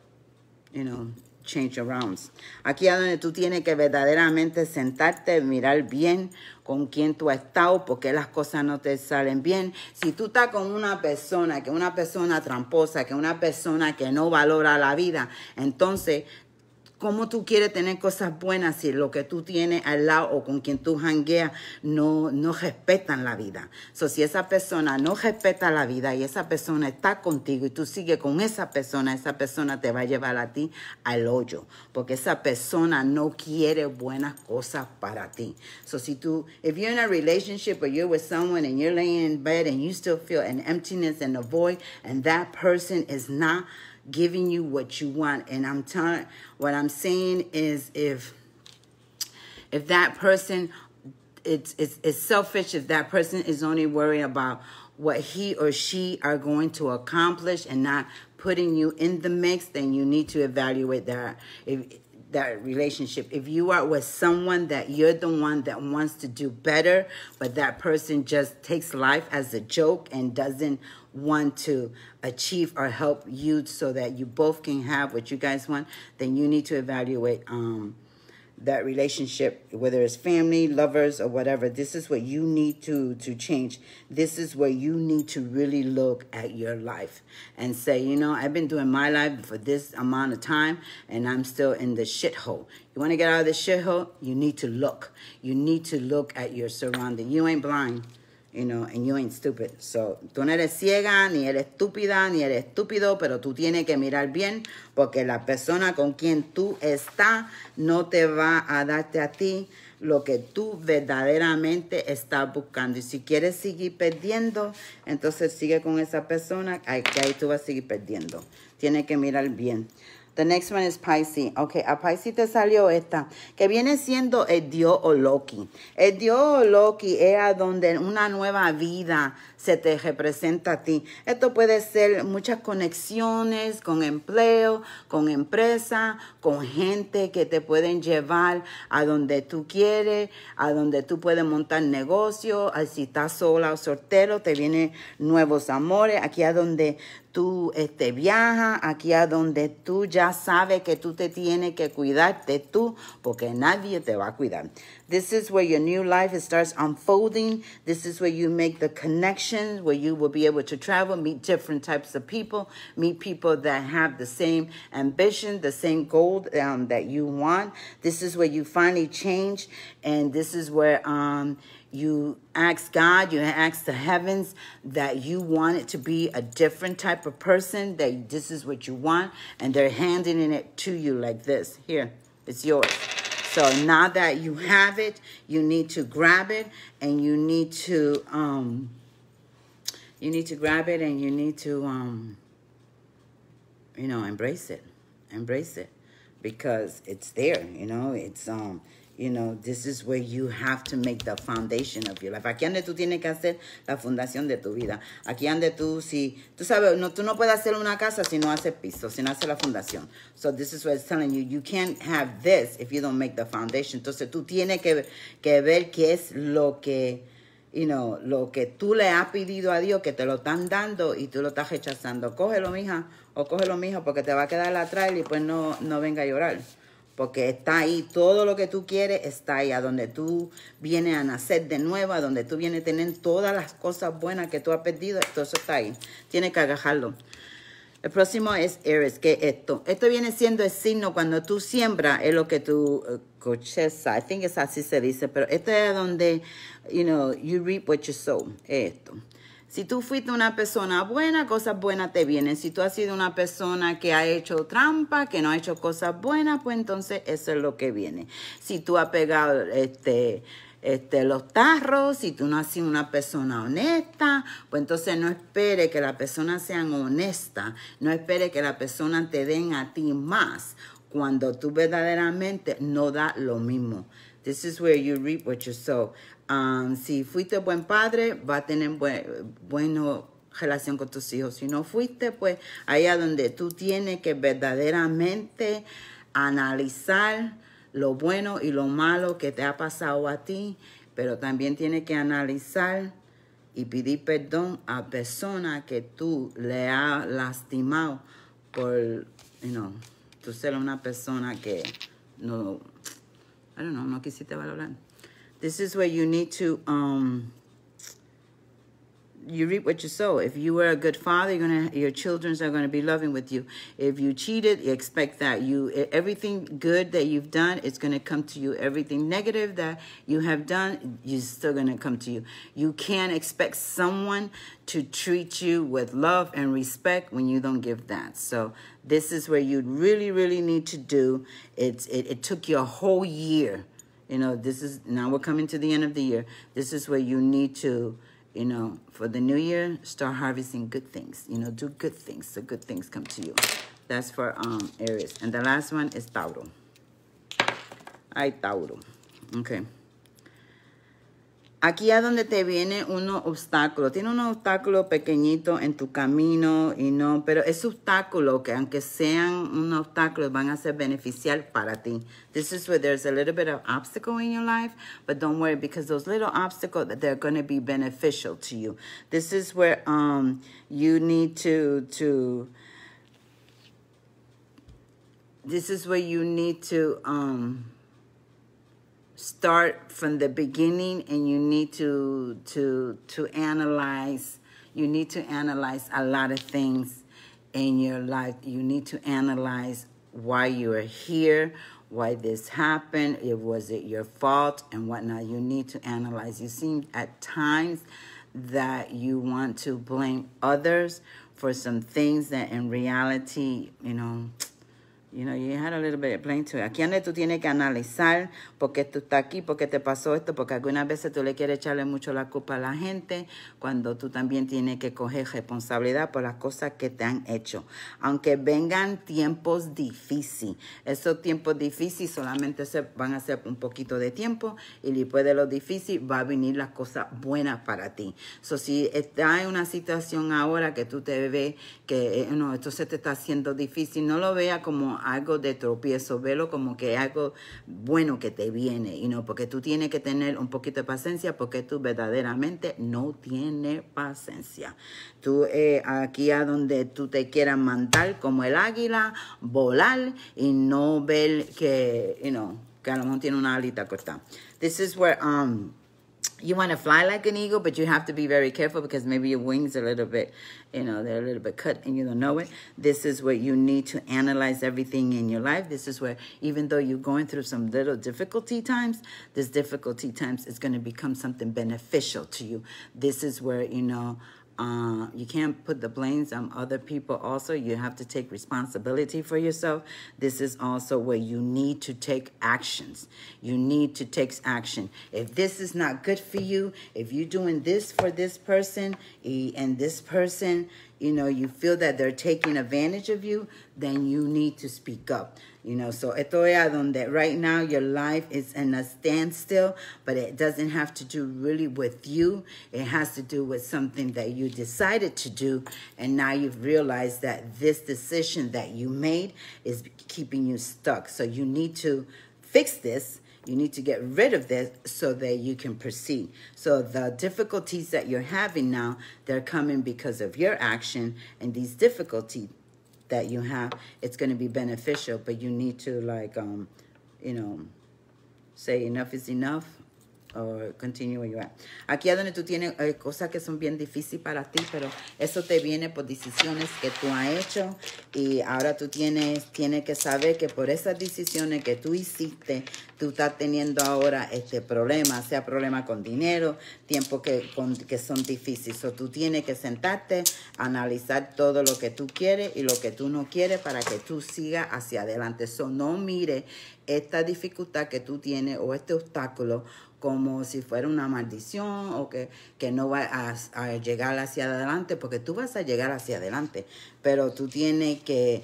change your rounds. Aquí es donde tú tienes que verdaderamente sentarte, mirar bien con quién tú has estado, porque las cosas no te salen bien. Si tú estás con una persona, que una persona tramposa, que una persona que no valora la vida, entonces, ¿cómo tú quieres tener cosas buenas si lo que tú tienes al lado o con quien tú jangueas no respetan la vida? So, si esa persona no respeta la vida y esa persona está contigo y tú sigues con esa persona te va a llevar a ti al hoyo, porque esa persona no quiere buenas cosas para ti. So, if you're in a relationship or you're with someone and you're laying in bed and you still feel an emptiness and a void, and that person is not giving you what you want, and what I'm saying is if that person, it's selfish, if that person is only worried about what he or she are going to accomplish and not putting you in the mix, then you need to evaluate that relationship. If you are with someone that you're the one that wants to do better, but that person just takes life as a joke and doesn't want to achieve or help you so that you both can have what you guys want, then you need to evaluate that relationship, whether it's family, lovers, or whatever. This is what you need to change. This is where you need to really look at your life and say, you know, I've been doing my life for this amount of time, and I'm still in the shithole. You want to get out of the shithole? You need to look. You need to look at your surrounding. You ain't blind. You know, and you ain't stupid. So, tú no eres ciega, ni eres estúpida, ni eres estúpido, pero tú tienes que mirar bien, porque la persona con quien tú estás no te va a darte a ti lo que tú verdaderamente estás buscando. Y si quieres seguir perdiendo, entonces sigue con esa persona, que ahí tú vas a seguir perdiendo. Tienes que mirar bien. The next one is Pisces. Ok, a Pisces te salió esta, que viene siendo el dios o Loki. El dios o Loki es a donde una nueva vida se te representa a ti. Esto puede ser muchas conexiones con empleo, con empresa, con gente que te pueden llevar a donde tú quieres, a donde tú puedes montar negocio. Si estás sola o soltero, te vienen nuevos amores. Aquí a donde tú viajas, aquí a donde tú ya sabes que tú te tienes que cuidarte tú, porque nadie te va a cuidar. This is where your new life starts unfolding. This is where you make the connections, where you will be able to travel, meet different types of people, meet people that have the same ambition, the same goal that you want. This is where you finally change, and this is where you ask God, you ask the heavens that you want it to be a different type of person, that this is what you want, and they're handing it to you like this. Here, it's yours. So now that you have it, you need to grab it, and you need to grab it, and you need to you know, embrace it. Embrace it, because it's there, you know, it's you know, this is where you have to make the foundation of your life. Aquí donde tú tienes que hacer la fundación de tu vida. Aquí donde tú, si, tú sabes, no, tú no puedes hacer una casa si no haces piso, si no haces la fundación. So this is what it's telling you. You can't have this if you don't make the foundation. Entonces tú tienes que ver qué es lo que, you know, lo que tú le has pedido a Dios, que te lo están dando y tú lo estás rechazando. Cógelo, mija, o cógelo, mijo, porque te va a quedar atrás y pues no venga a llorar. Porque está ahí, todo lo que tú quieres está ahí, a donde tú vienes a nacer de nuevo, a donde tú vienes a tener todas las cosas buenas que tú has perdido, todo eso está ahí. Tienes que agarrarlo. El próximo es Aries, que esto viene siendo el signo cuando tú siembras, es lo que tú cosechas. I think es así se dice, pero esto es donde, you know, you reap what you sow, esto. Si tú fuiste una persona buena, cosas buenas te vienen. Si tú has sido una persona que ha hecho trampa, que no ha hecho cosas buenas, pues entonces eso es lo que viene. Si tú has pegado los tarros, si tú no has sido una persona honesta, pues entonces no espere que las personas sean honestas. No espere que las personas te den a ti más cuando tú verdaderamente no das lo mismo. This is where you reap what you sow. Si fuiste buen padre, va a tener buena relación con tus hijos. Si no fuiste, pues allá donde tú tienes que verdaderamente analizar lo bueno y lo malo que te ha pasado a ti, pero también tienes que analizar y pedir perdón a personas que tú le has lastimado por, you know, tú ser una persona que no, I don't know, no quisiste valorar. This is where you need to, you reap what you sow. If you were a good father, your children are going to be loving with you. If you cheated, you expect that. Everything good that you've done, it's going to come to you. Everything negative that you have done, is still going to come to you. You can't expect someone to treat you with love and respect when you don't give that. So this is where you really, really need to do. It took you a whole year. You know, now we're coming to the end of the year. This is where you need to, you know, for the new year, start harvesting good things. You know, do good things so good things come to you. That's for Aries. And the last one is Tauro. Ay, Tauro. Okay. Aquí es donde te viene unos obstáculos. Tiene unos obstáculos pequeñitos en tu camino y no, pero esos obstáculos que aunque sean unos obstáculos van a ser beneficial para ti. This is where there's a little bit of obstacle in your life, but don't worry because those little obstacles, they're going to be beneficial to you. This is where you need to this is where you need to start from the beginning, and you need to analyze. You need to analyze a lot of things in your life. You need to analyze why you are here, why this happened, was it your fault, and whatnot. You need to analyze. You seem at times that you want to blame others for some things that in reality, you had a little bit of blame to it. Aquí donde tú tienes que analizar por qué tú estás aquí, por qué te pasó esto, porque algunas veces tú le quieres echarle mucho la culpa a la gente, cuando tú también tienes que coger responsabilidad por las cosas que te han hecho. Aunque vengan tiempos difíciles, esos tiempos difíciles solamente van a ser un poquito de tiempo, y después de lo difícil va a venir las cosas buenas para ti. So, si estás en una situación ahora que tú te ves que esto se te está haciendo difícil, no lo veas como algo de tropiezo, velo como que algo bueno que te viene, porque tú tienes que tener un poquito de paciencia, porque tú verdaderamente no tienes paciencia. Tú aquí a donde tú te quieras mandar como el águila, volar y no ver que, que a lo mejor tiene una alita cortada. This is where you want to fly like an eagle, but you have to be very careful because maybe your wings are a little bit, they're a little bit cut and you don't know it. This is where you need to analyze everything in your life. This is where, even though you're going through some little difficulty times, this difficulty times is going to become something beneficial to you. This is where, you can't put the blames on other people also. You have to take responsibility for yourself. This is also where you need to take actions. You need to take action. If this is not good for you, if you're doing this for this person, and this person, you feel that they're taking advantage of you, then you need to speak up. So esto es donde right now your life is in a standstill, but it doesn't have to do really with you. It has to do with something that you decided to do, and now you've realized that this decision that you made is keeping you stuck. So you need to fix this. You need to get rid of this so that you can proceed. So the difficulties that you're having now, they're coming because of your action, and these difficulties that you have, it's going to be beneficial, but you need to say enough is enough, or continue where you're at. Aquí es donde tú tienes cosas que son bien difíciles para ti, pero eso te viene por decisiones que tú has hecho, y ahora tú tienes que saber que por esas decisiones que tú hiciste, tú estás teniendo ahora este problema, sea problema con dinero, tiempos que son difíciles. So, tú tienes que sentarte, analizar todo lo que tú quieres y lo que tú no quieres para que tú sigas hacia adelante. So, no mire esta dificultad que tú tienes o este obstáculo como si fuera una maldición, o que no va a llegar hacia adelante, porque tú vas a llegar hacia adelante, pero tú tienes que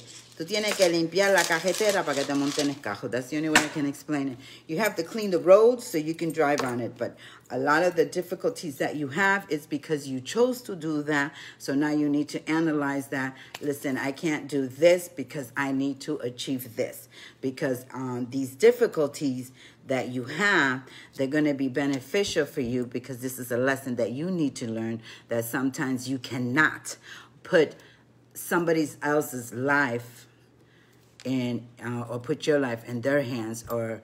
limpiar la carretera para que te monten el carro. That's the only way I can explain it. You have to clean the roads so you can drive on it, but a lot of the difficulties that you have is because you chose to do that. So now you need to analyze that. Listen, I can't do this because I need to achieve this, because these difficulties that you have, they're going to be beneficial for you, because this is a lesson that you need to learn, that sometimes you cannot put somebody else's life in, or put your life in their hands, or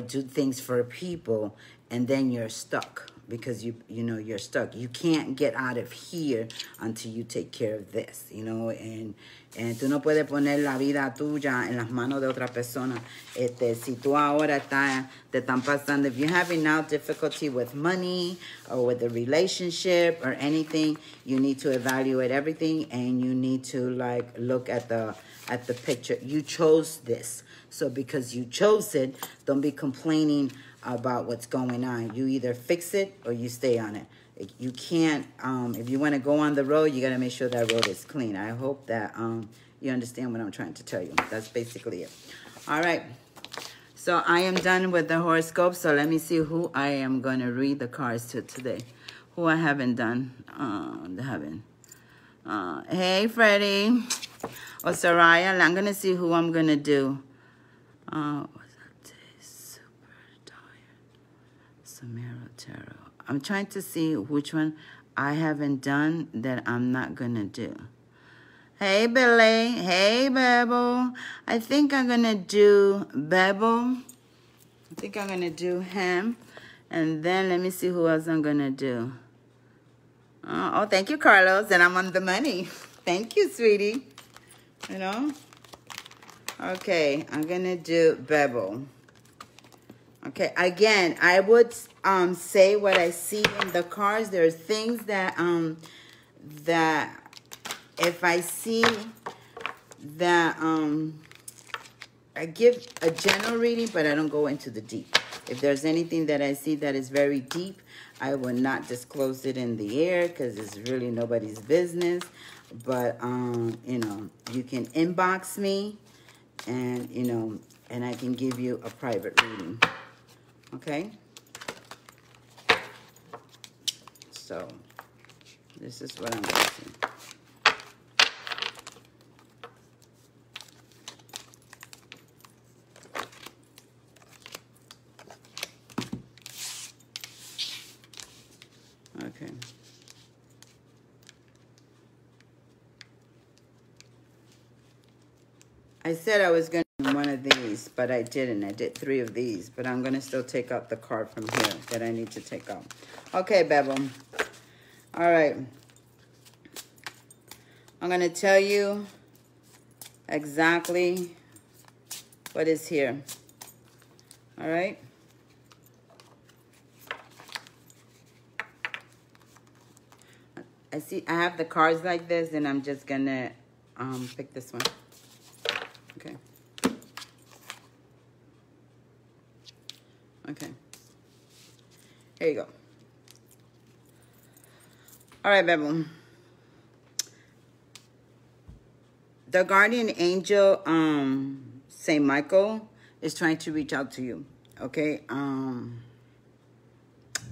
do things for people, and then you're stuck, because you're stuck. You can't get out of here until you take care of this, and tú no puedes poner la vida tuya en las manos de otra persona. Si tú ahora te están pasando, if you're having now difficulty with money or with a relationship or anything, you need to evaluate everything, and you need to look at the picture. You chose this, so because you chose it, don't be complaining about what's going on. You either fix it or you stay on it. You can't, if you want to go on the road, you got to make sure that road is clean. I hope that you understand what I'm trying to tell you. That's basically it. All right. So I am done with the horoscope. So let me see who I am going to read the cards to today. Who I haven't done. Hey, Freddie. Or Soraya. I'm going to see who I'm going to do. Samara Tarot. I'm trying to see which one I haven't done that I'm not going to do. Hey, Billy. Hey, Bebel. I think I'm going to do Bebel. I think I'm going to do him. And then let me see who else I'm going to do. Oh, thank you, Carlos. And I'm on the money. Thank you, sweetie. You know? Okay, I'm going to do Bebo. Okay, again, I would say what I see in the cards. There's things that that if I see that I give a general reading, but I don't go into the deep. If there's anything that I see that is very deep, I will not disclose it in the air because it's really nobody's business. But you know, you can inbox me, and you know, and I can give you a private reading. Okay, so this is what I'm going to see. Okay. I said I was going to do one of these, but I didn't. I did 3 of these, but I'm going to still take out the card from here that I need to take out. Okay, Bebo. All right. I'm going to tell you exactly what is here. All right. I have the cards like this, and I'm just going to pick this one. Okay. Okay. Here you go. All right, Bebo. The guardian angel, Saint Michael, is trying to reach out to you. Okay.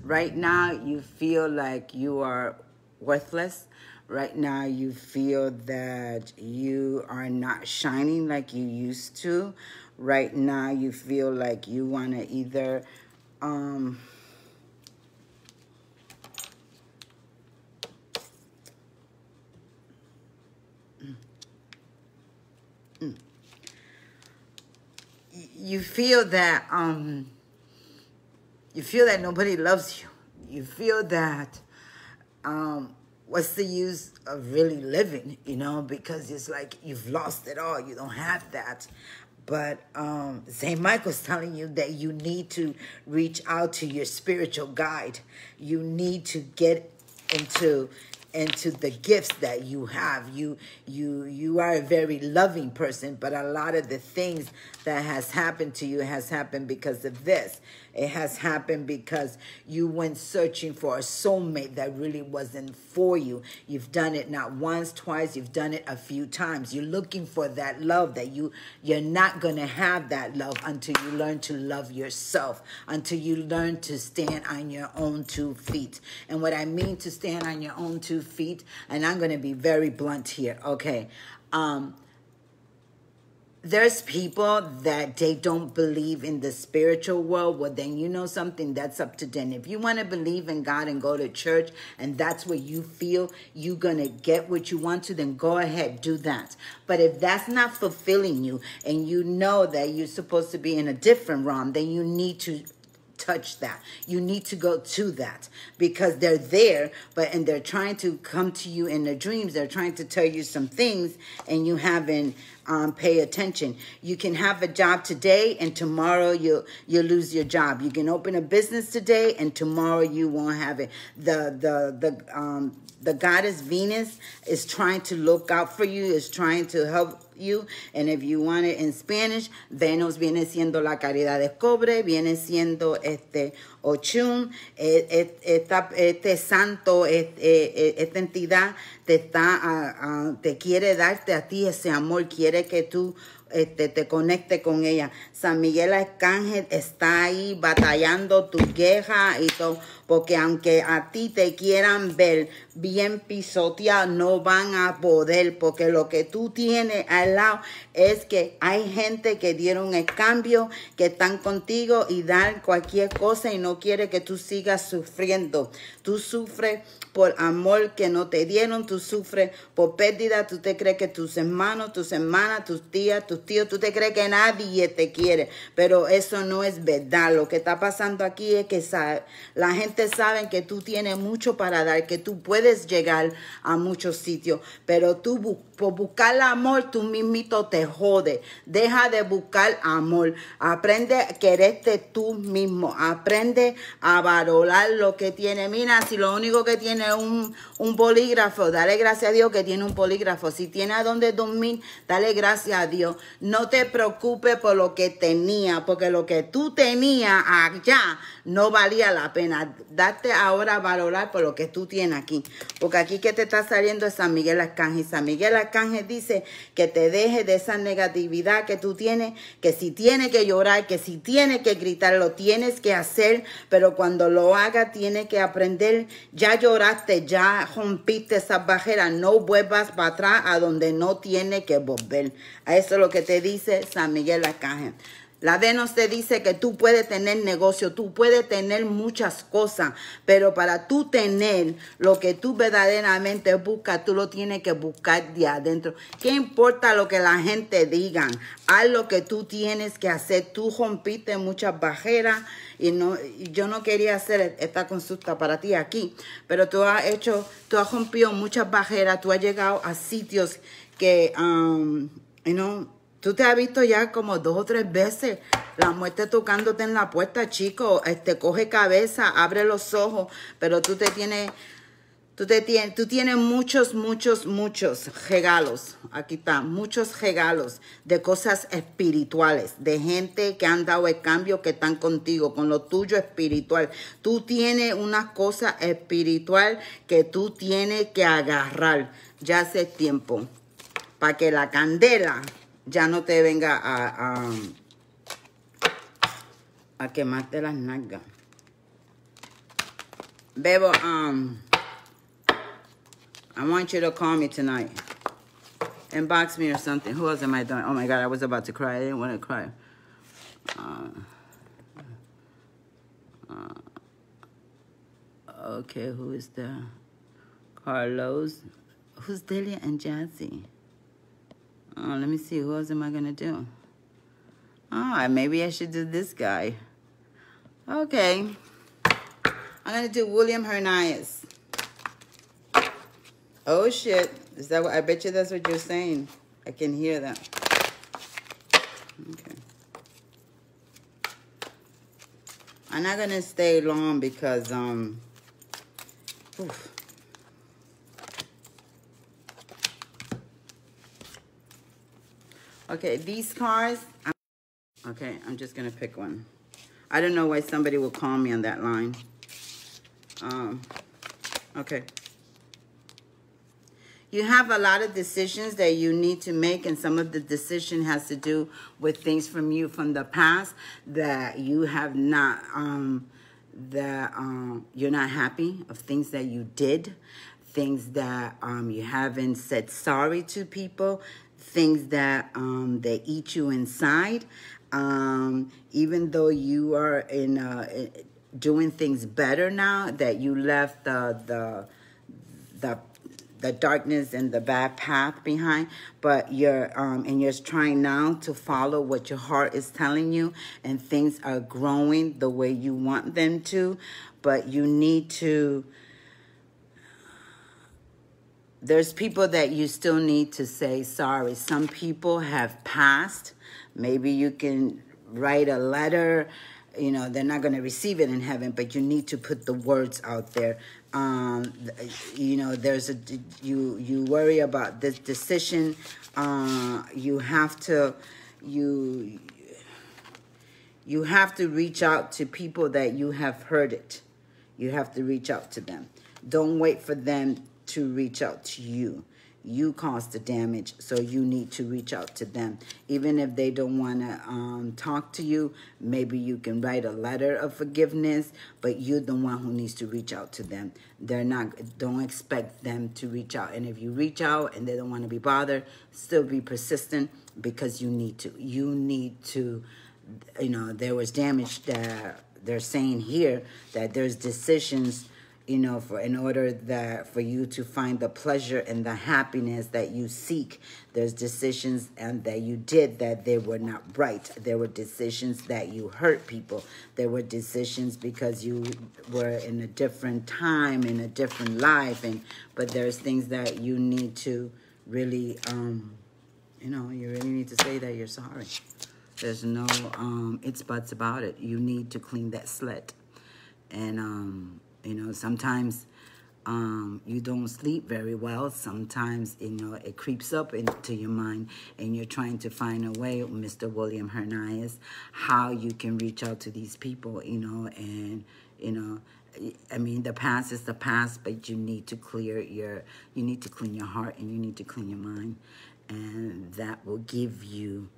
Right now, you feel like you are worthless. Right now, you feel that you are not shining like you used to. Right now, you feel like you want to either you feel that nobody loves you. You feel that what's the use of really living, you know, because it's like you've lost it all. You don't have that. But St. Michael's telling you that you need to reach out to your spiritual guide. You need to get into the gifts that you have. You are a very loving person, but a lot of the things that has happened to you has happened because of this. It has happened because you went searching for a soulmate that really wasn't for you. You've done it not once, twice. You've done it a few times. You're looking for that love that you're not going to have that love until you learn to love yourself, until you learn to stand on your own 2 feet. And what I mean to stand on your own 2 feet, and I'm going to be very blunt here, okay? There's people that they don't believe in the spiritual world. Well, then you know something, that's up to them. If you want to believe in God and go to church and that's where you feel you're going to get what you want to, then go ahead, do that. But if that's not fulfilling you and you know that you're supposed to be in a different realm, then you need to touch that. You need to go to that because they're there, and they're trying to come to you in their dreams. They're trying to tell you some things and you haven't pay attention. You can have a job today and tomorrow you'll lose your job. You can open a business today and tomorrow you won't have it. The goddess Venus is trying to look out for you, is trying to help you. And if you want it in Spanish, Venus viene siendo la caridad de cobre, viene siendo Ochun, este santo, esta entidad te quiere darte a ti ese amor, quiere que tú te conecte con ella. San Miguel Arcángel está ahí batallando tu guerra y todo, porque aunque a ti te quieran ver bien pisoteado, no van a poder, porque lo que tú tienes al lado es que hay gente que dieron el cambio, que están contigo y dan cualquier cosa y no quiere que tú sigas sufriendo. Tú sufres por amor que no te dieron, tú sufres por pérdida, tú te crees que tus hermanos, tus hermanas, tus tías, tus tus tíos. Tú te crees que nadie te quiere, pero eso no es verdad. Lo que está pasando aquí es que la gente sabe que tú tienes mucho para dar, que tú puedes llegar a muchos sitios, pero tú por buscar el amor, tú mismito te jode. Deja de buscar amor. Aprende a quererte tú mismo. Aprende a valorar lo que tiene. Mira, si lo único que tiene es un bolígrafo, dale gracias a Dios que tiene un bolígrafo. Si tiene a dónde dormir, dale gracias a Dios. No te preocupes por lo que tenía, porque lo que tú tenías allá no valía la pena. Date ahora a valorar por lo que tú tienes aquí. Porque aquí que te está saliendo es San Miguel Arcángel. San Miguel Arcángel dice que te deje de esa negatividad que tú tienes, que si tienes que llorar, que si tienes que gritar, lo tienes que hacer, pero cuando lo hagas tienes que aprender. Ya lloraste, ya rompiste esas barreras, no vuelvas para atrás a donde no tienes que volver. A eso es lo que te dice San Miguel Arcángel. La Venus te dice que tú puedes tener negocio, tú puedes tener muchas cosas, pero para tú tener lo que tú verdaderamente buscas, tú lo tienes que buscar de adentro. ¿Qué importa lo que la gente diga? Haz lo que tú tienes que hacer. Tú rompiste muchas barreras y yo no quería hacer esta consulta para ti aquí, pero tú has rompido muchas barreras, tú has llegado a sitios que, tú te has visto ya como 2 o 3 veces la muerte tocándote en la puerta, chico. Coge cabeza, abre los ojos, pero tú tienes muchos regalos. Aquí está, muchos regalos de cosas espirituales, de gente que han dado el cambio, que están contigo, con lo tuyo espiritual. Tú tienes una cosa espiritual que tú tienes que agarrar ya hace tiempo, para que la candela ya no te venga a quemarte las nalgas. Bebo, I want you to call me tonight. Inbox me or something. Who else am I doing? Oh my God, I was about to cry. I didn't want to cry. Okay, who is there? Carlos. Who's Delia and Jazzy? Oh, let me see. Who else am I going to do? Oh, maybe I should do this guy. Okay. I'm going to do William Hernandez. Oh, shit. Is that what? I bet you that's what you're saying. I can hear that. Okay. I'm not going to stay long because, oof. Okay, these cards, I'm just going to pick one. I don't know why somebody will call me on that line. Okay. You have a lot of decisions that you need to make, and some of the decision has to do with things from you from the past that you have not, you're not happy of, things that you did, things that you haven't said sorry to people, things that they eat you inside. Even though you are doing things better now, that you left the darkness and the bad path behind, but you're and you're trying now to follow what your heart is telling you, and things are growing the way you want them to, but you need to. There's people that you still need to say sorry. Some people have passed. Maybe you can write a letter. You know, they're not going to receive it in heaven, but you need to put the words out there. You know, you worry about this decision. You have to reach out to people that you have hurt it. You have to reach out to them. Don't wait for them to reach out to you. You caused the damage, so you need to reach out to them. Even if they don't want to talk to you, maybe you can write a letter of forgiveness, but you're the one who needs to reach out to them. Don't expect them to reach out. And if you reach out and they don't want to be bothered, still be persistent, because you need to. You need to, you know, there was damage that they're saying here, that there's decisions, you know, in order for you to find the pleasure and the happiness that you seek. There's decisions and that you did that they were not right. There were decisions that you hurt people. There were decisions because you were in a different time, in a different life, but there's things that you need to really, you know, you really need to say that you're sorry. There's no it's buts about it. You need to clean that slate. And you know, sometimes you don't sleep very well. Sometimes, you know, it creeps up into your mind and you're trying to find a way, Mr. William Hernandez, how you can reach out to these people, you know, and, you know, I mean, the past is the past, but you need to you need to clean your heart and you need to clean your mind. And that will give you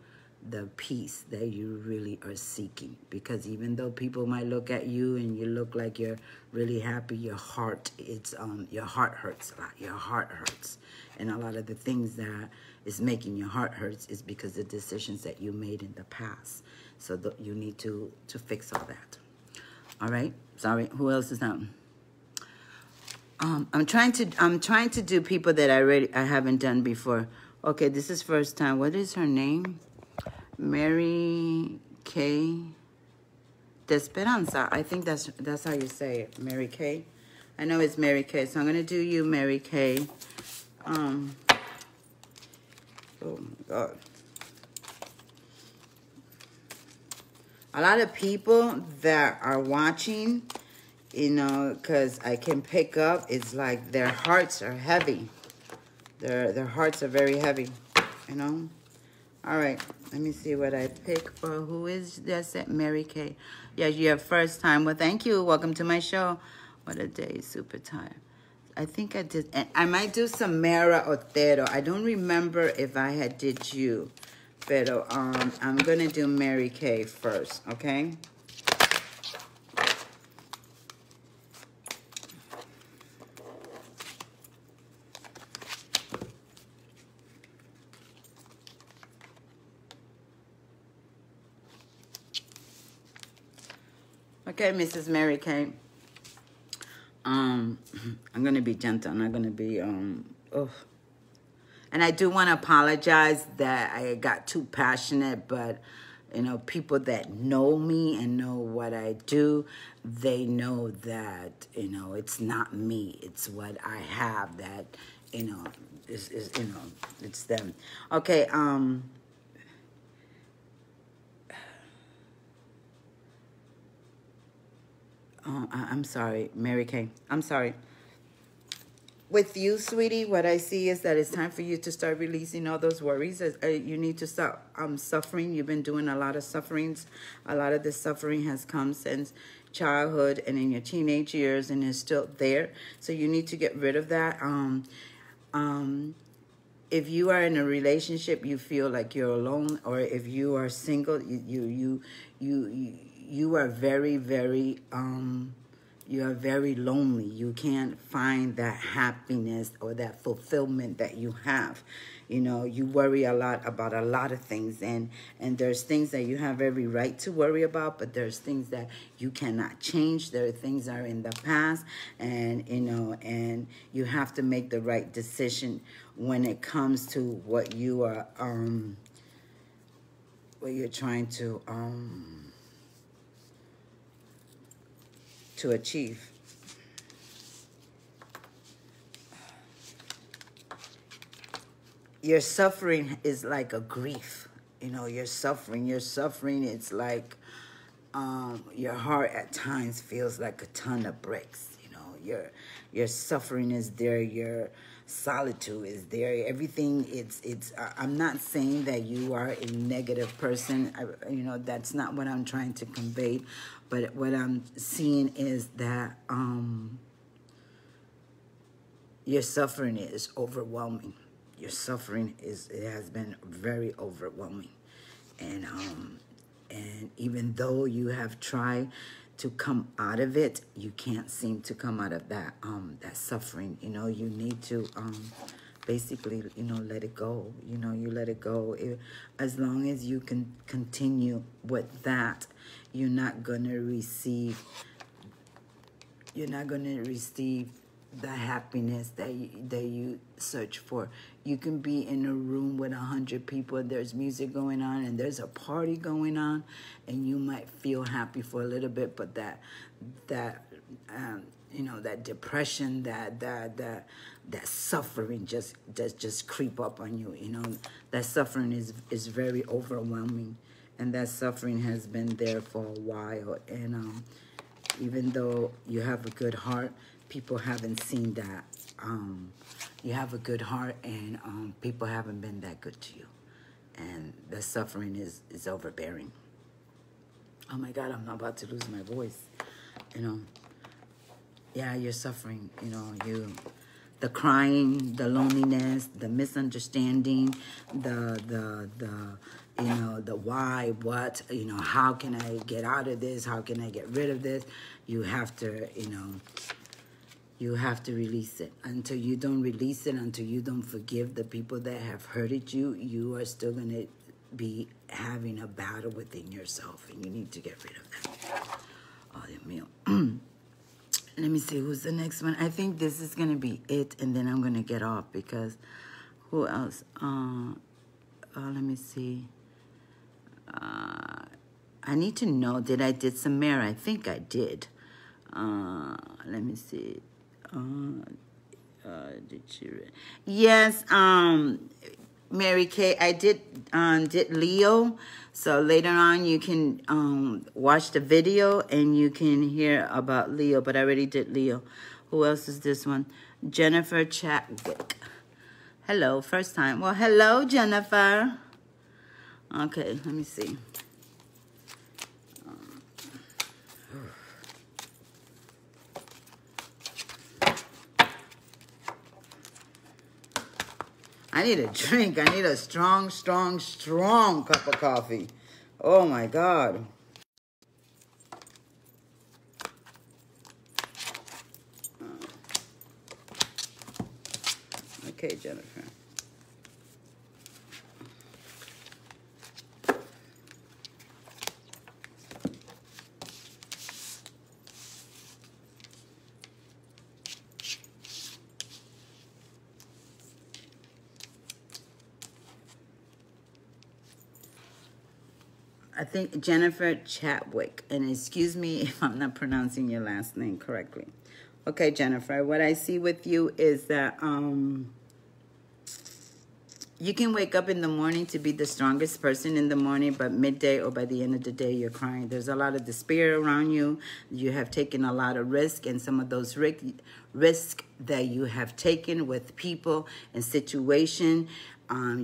the peace that you really are seeking. Because even though people might look at you and you look like you're really happy, your heart, your heart hurts a lot. Your heart hurts. And a lot of the things that is making your heart hurts is because of the decisions that you made in the past. So you need to fix all that. All right? Sorry, who else is that? I'm trying to do people that I haven't done before. Okay, this is first time. What is her name? Mary Kay de Esperanza. I think that's how you say it. Mary Kay. I know it's Mary Kay. So I'm gonna do you, Mary Kay. Oh my God. A lot of people that are watching, you know, because I can pick up, it's like their hearts are heavy. Their hearts are very heavy, you know. All right, let me see what I pick for. Who is this? Mary Kay. Yeah, you're first time. Well, thank you. Welcome to my show. What a day. Super tired. I think I did. And I might do some Mara Otero. I don't remember if I had did you. Pero I'm going to do Mary Kay first, okay? Okay, Mrs. Mary Kay. I'm going to be gentle. I'm not going to be, And I do want to apologize that I got too passionate, but, you know, people that know me and know what I do, they know that, you know, it's not me. It's what I have that, you know, is you know, it's them. Okay, I'm sorry, Mary Kay. I'm sorry. With you, sweetie, what I see is that it's time for you to start releasing all those worries. You need to stop suffering. You've been doing a lot of sufferings. A lot of the suffering has come since childhood and in your teenage years and is still there. So you need to get rid of that. If you are in a relationship, you feel like you're alone, or if you are single, you are very, very you are very lonely. You can't find that happiness or that fulfillment that you have. You know, you worry a lot about a lot of things, and there's things that you have every right to worry about, but there's things that you cannot change. There are things that are in the past, and, you know, and you have to make the right decision when it comes to what you are, what you're trying to achieve. Your suffering is like a grief. You know, your suffering, it's like your heart at times feels like a ton of bricks. You know, your suffering is there, your solitude is there, everything. It's I'm not saying that you are a negative person. You know, that's not what I'm trying to convey. But what I'm seeing is that your suffering is overwhelming. Your suffering it has been very overwhelming. And even though you have tried to come out of it, you can't seem to come out of that that suffering. You know, you need to basically, you know, let it go. You know, you let it go. As long as you can continue with that, you're not going to receive you're not going to receive the happiness that you search for. You can be in a room with 100 people and there's music going on and there's a party going on, and you might feel happy for a little bit, but that you know, that depression, that suffering just creep up on you. You know, that suffering is very overwhelming, and that suffering has been there for a while. And even though you have a good heart, people haven't seen that. You have a good heart, and people haven't been that good to you, and the suffering is overbearing. Oh my God, I'm about to lose my voice. You know, yeah, you're suffering. You know, the crying, the loneliness, the misunderstanding, the you know, the why, what, you know, how can I get out of this? How can I get rid of this? You have to, you know, you have to release it. Until you don't release it, until you don't forgive the people that have hurted you, you are still going to be having a battle within yourself, and you need to get rid of that. Oh, Dios mío. Let me see, who's the next one? I think this is going to be it, and then I'm going to get off, because who else? Let me see. I need to know, did I did some mirror? I think I did. Let me see. Did she? Yes, Mary Kay, I did Leo. So later on, you can watch the video and you can hear about Leo. But I already did Leo. Who else is this one? Jennifer Chatwick. Hello, first time. Well, hello, Jennifer. Okay, let me see. I need a drink. I need a strong, strong, strong cup of coffee. Oh, my God. Okay, Jennifer. I think Jennifer Chatwick, and excuse me if I'm not pronouncing your last name correctly. Okay, Jennifer, what I see with you is that you can wake up in the morning to be the strongest person in the morning, but midday or by the end of the day, you're crying. There's a lot of despair around you. You have taken a lot of risk, and some of those risk that you have taken with people and situation,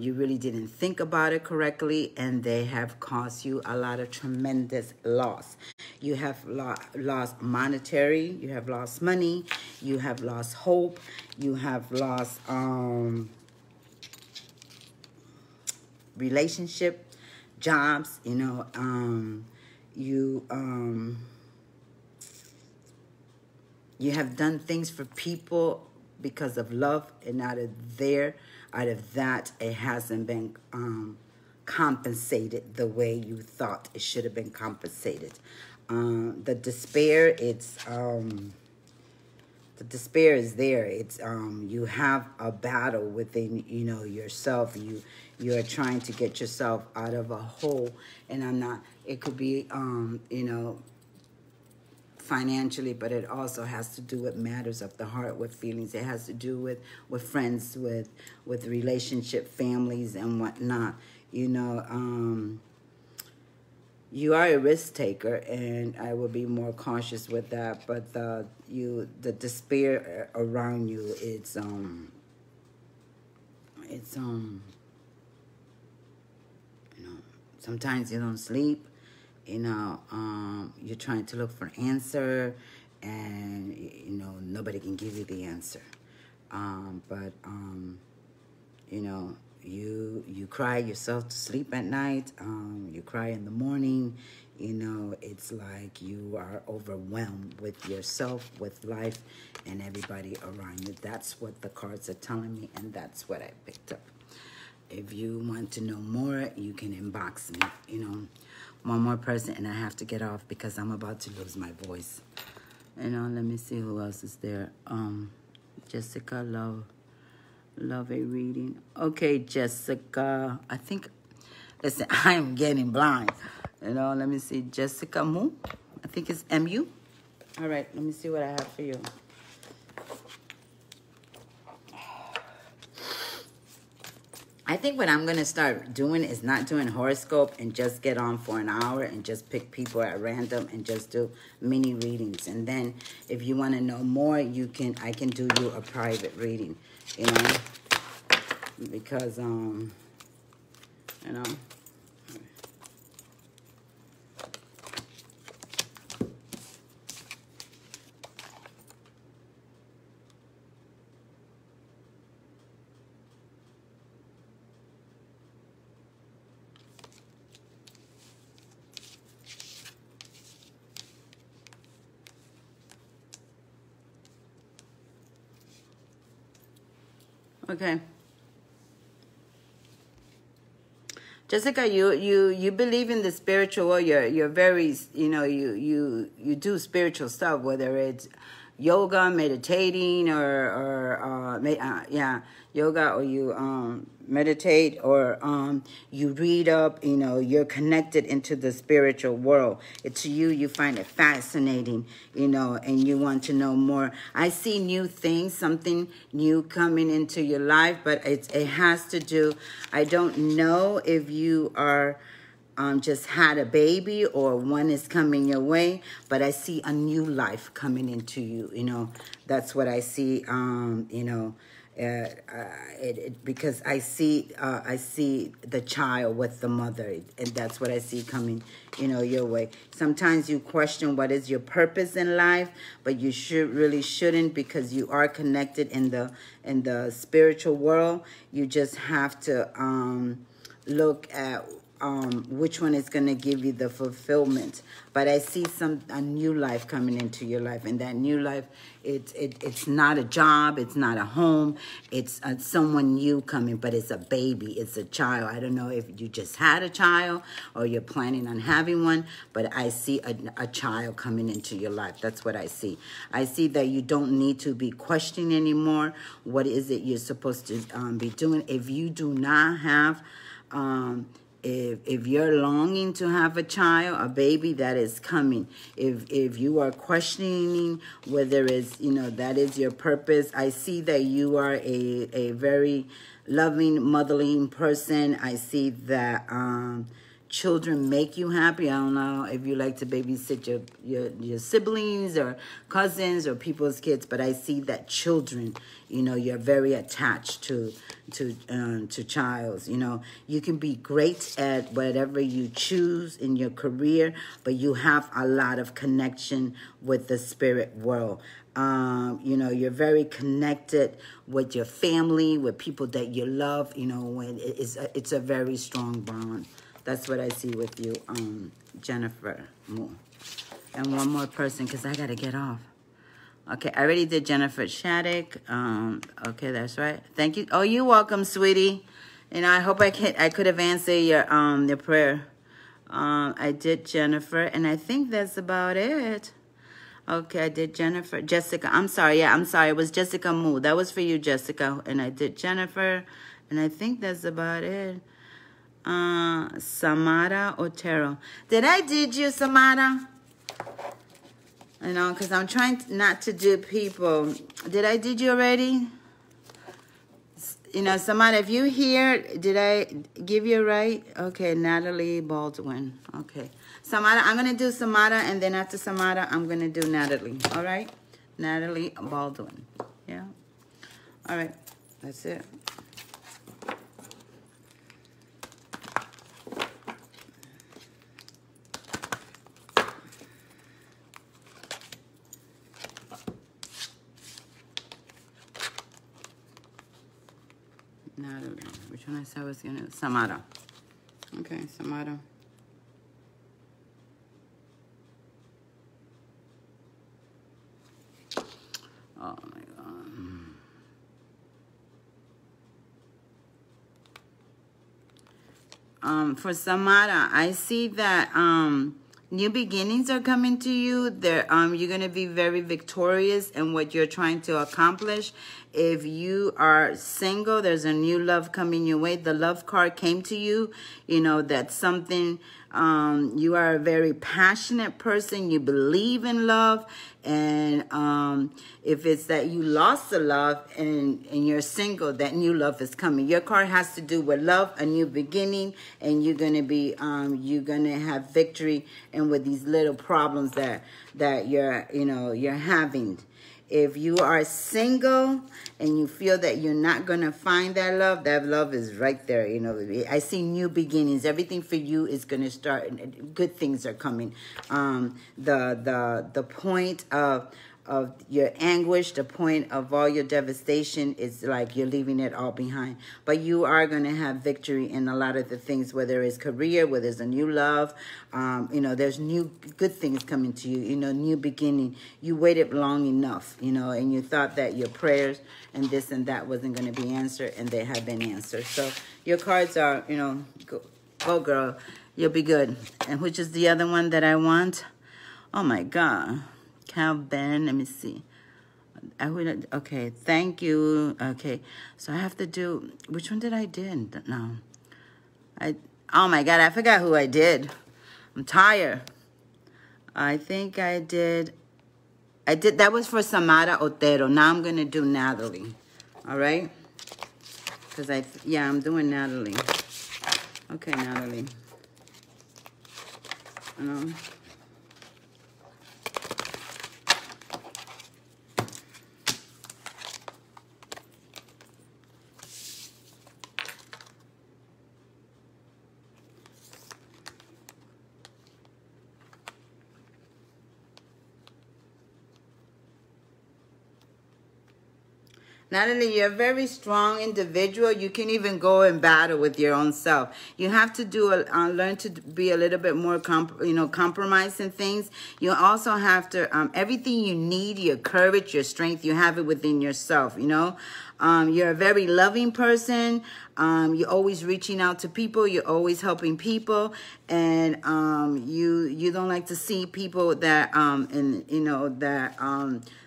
you really didn't think about it correctly, and they have caused you a lot of tremendous loss. You have lost monetary, you have lost money, you have lost hope, you have lost relationship, jobs, you know, you have done things for people because of love, and out of that, it hasn't been compensated the way you thought it should have been compensated. The despair, the despair is there. It's you have a battle within, you know, yourself. You're trying to get yourself out of a hole, and it could be you know, financially, but it also has to do with matters of the heart, with feelings. It has to do with friends, with relationship, families, and whatnot. You know, you are a risk taker, and I will be more cautious with that. But the despair around you, it's you know, sometimes you don't sleep. You know, you're trying to look for an answer, and, you know, nobody can give you the answer. But you know, you cry yourself to sleep at night. You cry in the morning. You know, it's like you are overwhelmed with yourself, with life, and everybody around you. That's what the cards are telling me, and that's what I picked up. If you want to know more, you can inbox me, you know. One more person, and I have to get off because I'm about to lose my voice. You know, let me see who else is there. Jessica, love a reading. Okay, Jessica. I think, listen, I am getting blind. You know, let me see. Jessica Mu. I think it's M-U. All right, let me see what I have for you. I think what I'm going to start doing is not doing horoscope and just get on for an hour and just pick people at random and just do mini readings. And then if you want to know more, I can do you a private reading, you know, because, you know. Okay. Jessica, you believe in the spiritual world. You're very, you know, you do spiritual stuff, whether it's yoga, meditating, or yoga, or you meditate, or you read up. You know, you're connected into the spiritual world. It's you find it fascinating, you know, and you want to know more. I see new things, something new coming into your life, but it has to do. I don't know if you are just had a baby or one is coming your way, but I see a new life coming into you. You know, that's what I see. You know, because I see the child with the mother, and that's what I see coming, you know, your way. Sometimes you question what is your purpose in life, but you really shouldn't, because you are connected in the spiritual world. You just have to look at which one is going to give you the fulfillment. But I see a new life coming into your life, and that new life, it's not a job, it's not a home, it's someone new coming, but it's a baby, it's a child. I don't know if you just had a child or you're planning on having one, but I see a child coming into your life. That's what I see. I see that you don't need to be questioning anymore. What is it you're supposed to be doing? If you do not have if you're longing to have a child, a baby, that is coming. If you are questioning whether it's, you know, that is your purpose, I see that you are a very loving, motherly person. I see that children make you happy. I don't know if you like to babysit your siblings or cousins or people's kids, but I see that children, you know, you're very attached to childs. You know, you can be great at whatever you choose in your career, but you have a lot of connection with the spirit world. You know, you're very connected with your family, with people that you love. You know, when it's a very strong bond. That's what I see with you, Jennifer Moore. And one more person, because I got to get off. Okay, I already did Jennifer Shattuck. Okay, that's right. Thank you. Oh, you're welcome, sweetie. And I hope I could have answered your prayer. I did Jennifer, and I think that's about it. Okay, I did Jennifer. Jessica, I'm sorry. Yeah, I'm sorry. It was Jessica Moore. That was for you, Jessica. And I did Jennifer, and I think that's about it. Samara Otero. Did I did you, Samara? You know, because I'm trying not to do people. Did I did you already? You know, Samara, if you here, did I give you right? Okay, Natalie Baldwin. Okay. Samara, I'm going to do Samara, and then after Samara, I'm going to do Natalie. All right? Natalie Baldwin. Yeah? All right. That's it. Natalie. Which one I said I was going to... Samara. Okay, Samara. Oh, my God. For Samara, I see that New beginnings are coming to you. You're going to be very victorious in what you're trying to accomplish. If you are single, there's a new love coming your way. The love card came to you. You know, that's something, you are a very passionate person. You believe in love. And if it's that you lost the love and you're single, that new love is coming. Your card has to do with love, a new beginning, and you're gonna be you're gonna have victory and with these little problems that you're having. If you are single and you feel that you're not going to find that love is right there. You know, I see new beginnings. Everything for you is going to start. Good things are coming. The point of your anguish, the point of all your devastation is like you're leaving it all behind. But you are going to have victory in a lot of the things, whether it's career, whether it's a new love. You know, there's new good things coming to you, you know, new beginning. You waited long enough, you know, and you thought that your prayers and this and that wasn't going to be answered, and they have been answered. So your cards are, you know, go girl, you'll be good. And which is the other one that I want? Oh my God. Calvin, let me see. Okay, thank you. Okay, so I have to do, which one did I did? No. Oh my God, I forgot who I did. I'm tired. I think I did, that was for Samara Otero. Now I'm going to do Natalie. All right? Because I'm doing Natalie. Okay, Natalie. Natalie, you're a very strong individual. You can even go in battle with your own self. You have to learn to be a little bit more, compromise in things. You also have to, everything you need, your courage, your strength, you have it within yourself, you know. You're a very loving person. You're always reaching out to people. You're always helping people. And you don't like to see people that,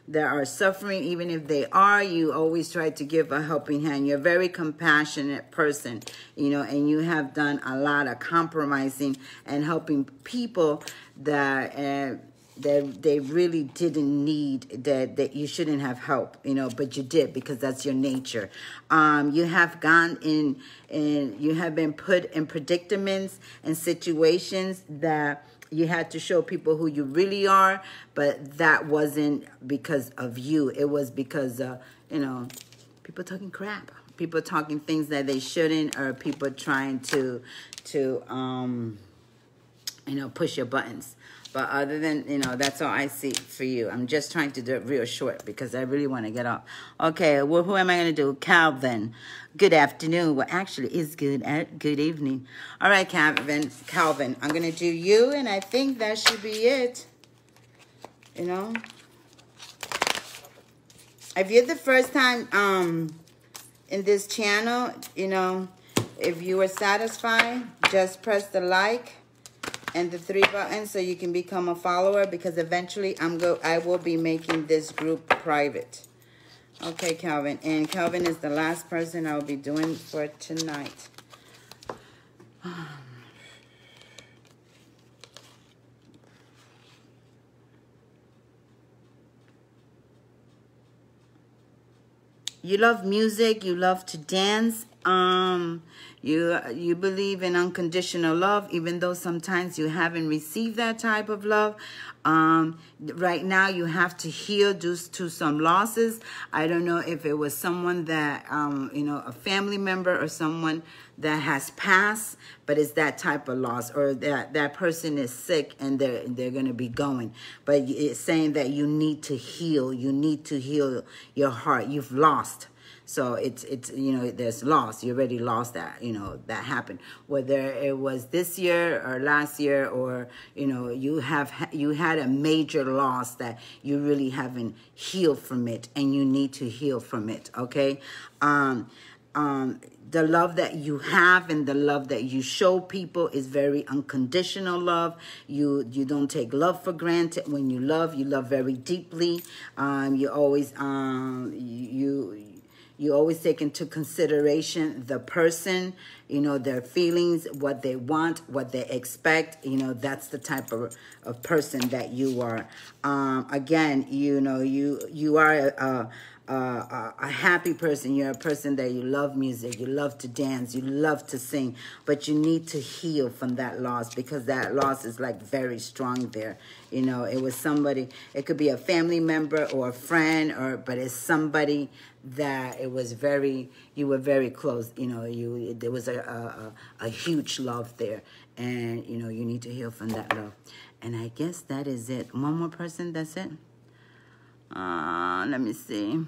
that are suffering, even if they are. You always try to give a helping hand. You're a very compassionate person, you know, and you have done a lot of compromising and helping people that they really didn't need, that you shouldn't have help, you know, but you did because that's your nature. You have gone in and you have been put in predicaments and situations that you had to show people who you really are, but that wasn't because of you. It was because, people talking crap, people talking things that they shouldn't, or people trying to push your buttons. But other than, that's all I see for you. I'm just trying to do it real short because I really want to get off. Okay, well, who am I going to do? Calvin. Good afternoon. Well, actually, it's good evening. All right, Calvin, I'm going to do you, and I think that should be it. You know? If you're the first time in this channel, if you were satisfied, just press the like and the 3 buttons so you can become a follower, because eventually I will be making this group private. Okay, Calvin. And Calvin is the last person I will be doing for tonight. You love music, you love to dance. You believe in unconditional love, even though sometimes you haven't received that type of love. Right now you have to heal due to some losses. I don't know if it was someone that, a family member or someone that has passed, but it's that type of loss, or that person is sick and they're going to be going. But it's saying that you need to heal. You need to heal your heart. You've lost. So it's there's loss. You already lost that, that happened. Whether it was this year or last year, or, you had a major loss that you really haven't healed from it, and you need to heal from it, okay? the love that you have and the love that you show people is very unconditional love. You don't take love for granted. When you love very deeply. You always you always take into consideration the person, their feelings, what they want, what they expect. That's the type of person that you are. Again, you are a happy person. You're a person that you love music, you love to dance, you love to sing, but you need to heal from that loss, because that loss is like very strong there. It was somebody, it could be a family member or a friend, but it's somebody that you were very close. There was a huge love there, and you need to heal from that love. And I guess that is it. One more person, that's it. Let me see.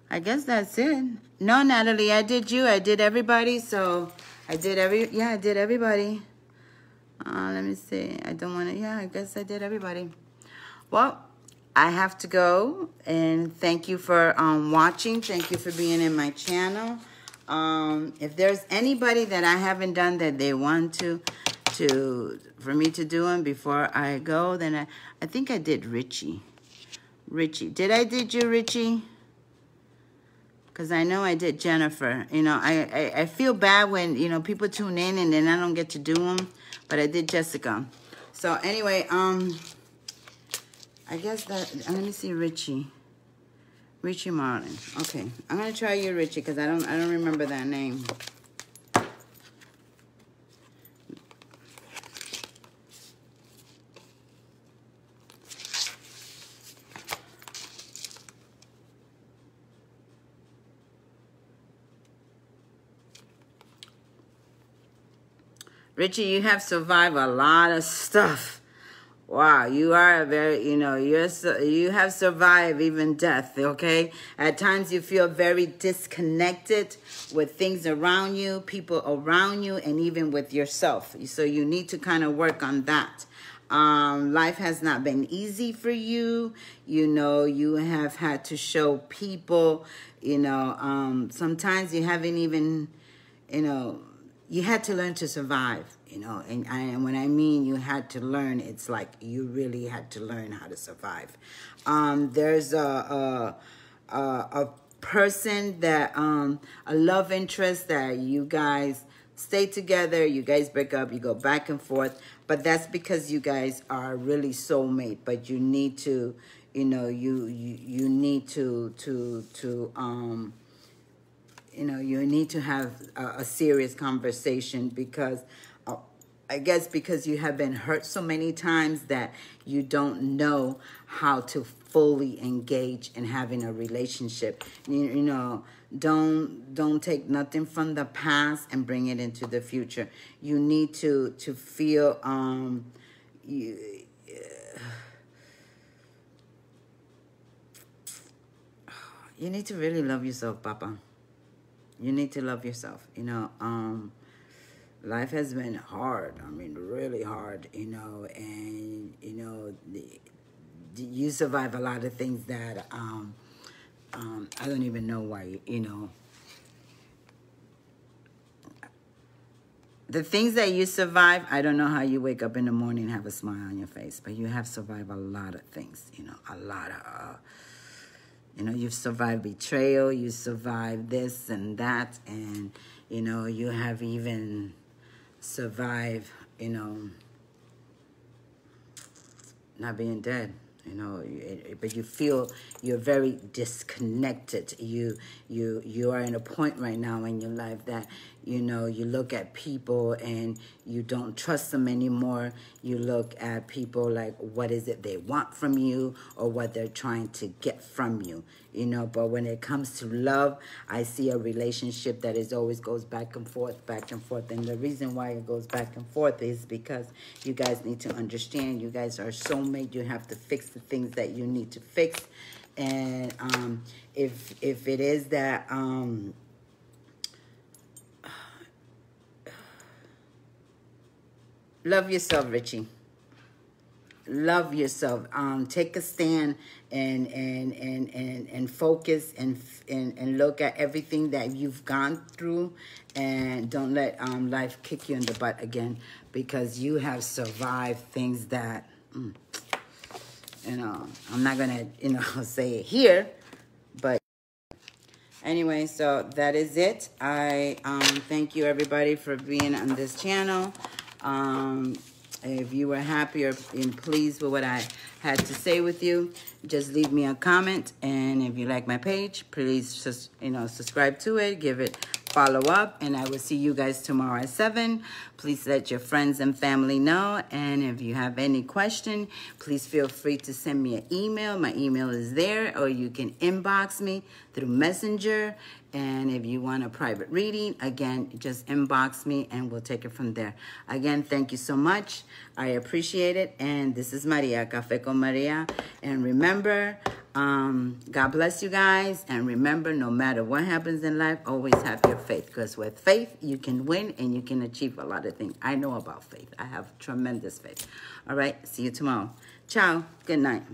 I guess that's it. No, Natalie, I did you. I did everybody. So I did everybody. Let me see. I don't want to. Yeah, I guess I did everybody. Well, I have to go. And thank you for watching. Thank you for being in my channel. If there's anybody that I haven't done that they want for me to do them before I go, then I think I did Richie. Did I did you, Richie? Because I know I did Jennifer. I feel bad when, people tune in and then I don't get to do them. But I did Jessica. So anyway, I guess that, let me see, Richie Marlin. Okay, I'm going to try you, Richie, because I don't remember that name. Richie, you have survived a lot of stuff. Wow, you are a very, you have survived even death, okay? At times you feel very disconnected with things around you, people around you, and even with yourself. So you need to kind of work on that. Life has not been easy for you. You have had to show people, sometimes you haven't even, you had to learn to survive, and when I mean you had to learn, it's like you really had to learn how to survive. There's a person that, a love interest that you guys stay together, you guys break up, you go back and forth, but that's because you guys are really soulmate, but you need to, you need to you need to have a serious conversation, because I guess because you have been hurt so many times that you don't know how to fully engage in having a relationship. Don't take nothing from the past and bring it into the future. You need to feel you need to really love yourself, Papa. You need to love yourself. Life has been hard. I mean, really hard, and, you survive a lot of things that, I don't even know why, The things that you survive, I don't know how you wake up in the morning and have a smile on your face, but you have survived a lot of things, a lot of, you've survived betrayal, you survived this and that, and, you have even survived, not being dead, but you feel you're very disconnected. You are in a point right now in your life that, you look at people and you don't trust them anymore. You look at people like, what is it they want from you or what they're trying to get from you, but when it comes to love, I see a relationship that always goes back and forth. And the reason why it goes back and forth is because you guys need to understand, you guys are soulmate. You have to fix the things that you need to fix. And if it is that, love yourself, Richie. love yourself. Take a stand and focus and look at everything that you've gone through, and don't let life kick you in the butt again, because you have survived things that you know, I'm not gonna say it here, but anyway, so that is it. I thank you everybody for being on this channel. If you were happy or pleased with what I had to say with you, just leave me a comment. And if you like my page, please just, subscribe to it, give it follow up, and I will see you guys tomorrow at 7. Please let your friends and family know. And if you have any question, please feel free to send me an email. My email is there, or you can inbox me through Messenger. And if you want a private reading, again, just inbox me and we'll take it from there. Again, thank you so much. I appreciate it. And this is Maria, Café con Maria. And remember, God bless you guys. And remember, no matter what happens in life, always have your faith. Because with faith, you can win and you can achieve a lot of things. I know about faith. I have tremendous faith. All right. See you tomorrow. Ciao. Good night.